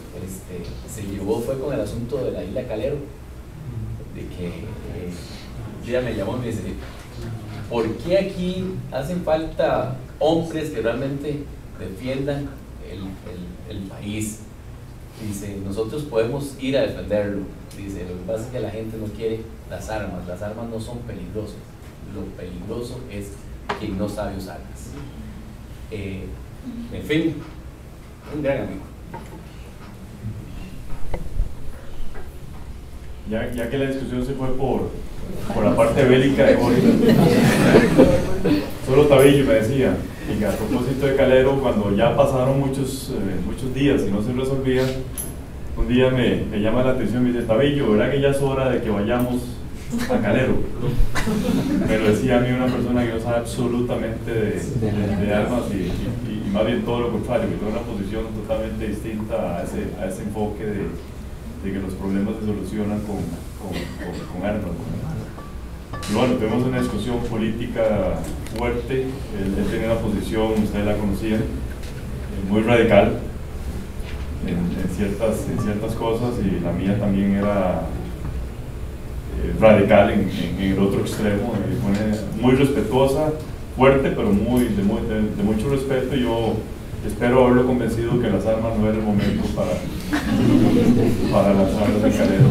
se llevó fue con el asunto de la isla Calero, de que ella me llamó y me dice, ¿por qué aquí hacen falta hombres que realmente defiendan el país? Dice, nosotros podemos ir a defenderlo. Dice, lo que pasa es que la gente no quiere las armas no son peligrosas, lo peligroso es quien no sabe usarlas. En fin, un gran amigo. Ya que la discusión se fue por la parte bélica de Jorge, solo Tabillo me decía, y a propósito de Calero, cuando ya pasaron muchos días y no se resolvía, un día me llama la atención y me dice, Tabillo, ¿verdad que ya es hora de que vayamos a Calero? Me lo decía a mí una persona que no sabe absolutamente de armas y más bien todo lo contrario, que tiene una posición totalmente distinta a ese enfoque de que los problemas se solucionan con armas. Y bueno, tenemos una discusión política fuerte. Él tenía una posición, ustedes la conocían, muy radical en ciertas cosas, y la mía también era radical en el otro extremo, muy respetuosa, fuerte, pero de mucho respeto. Y yo espero haberlo convencido que las armas no era el momento para lanzarlas de Calero.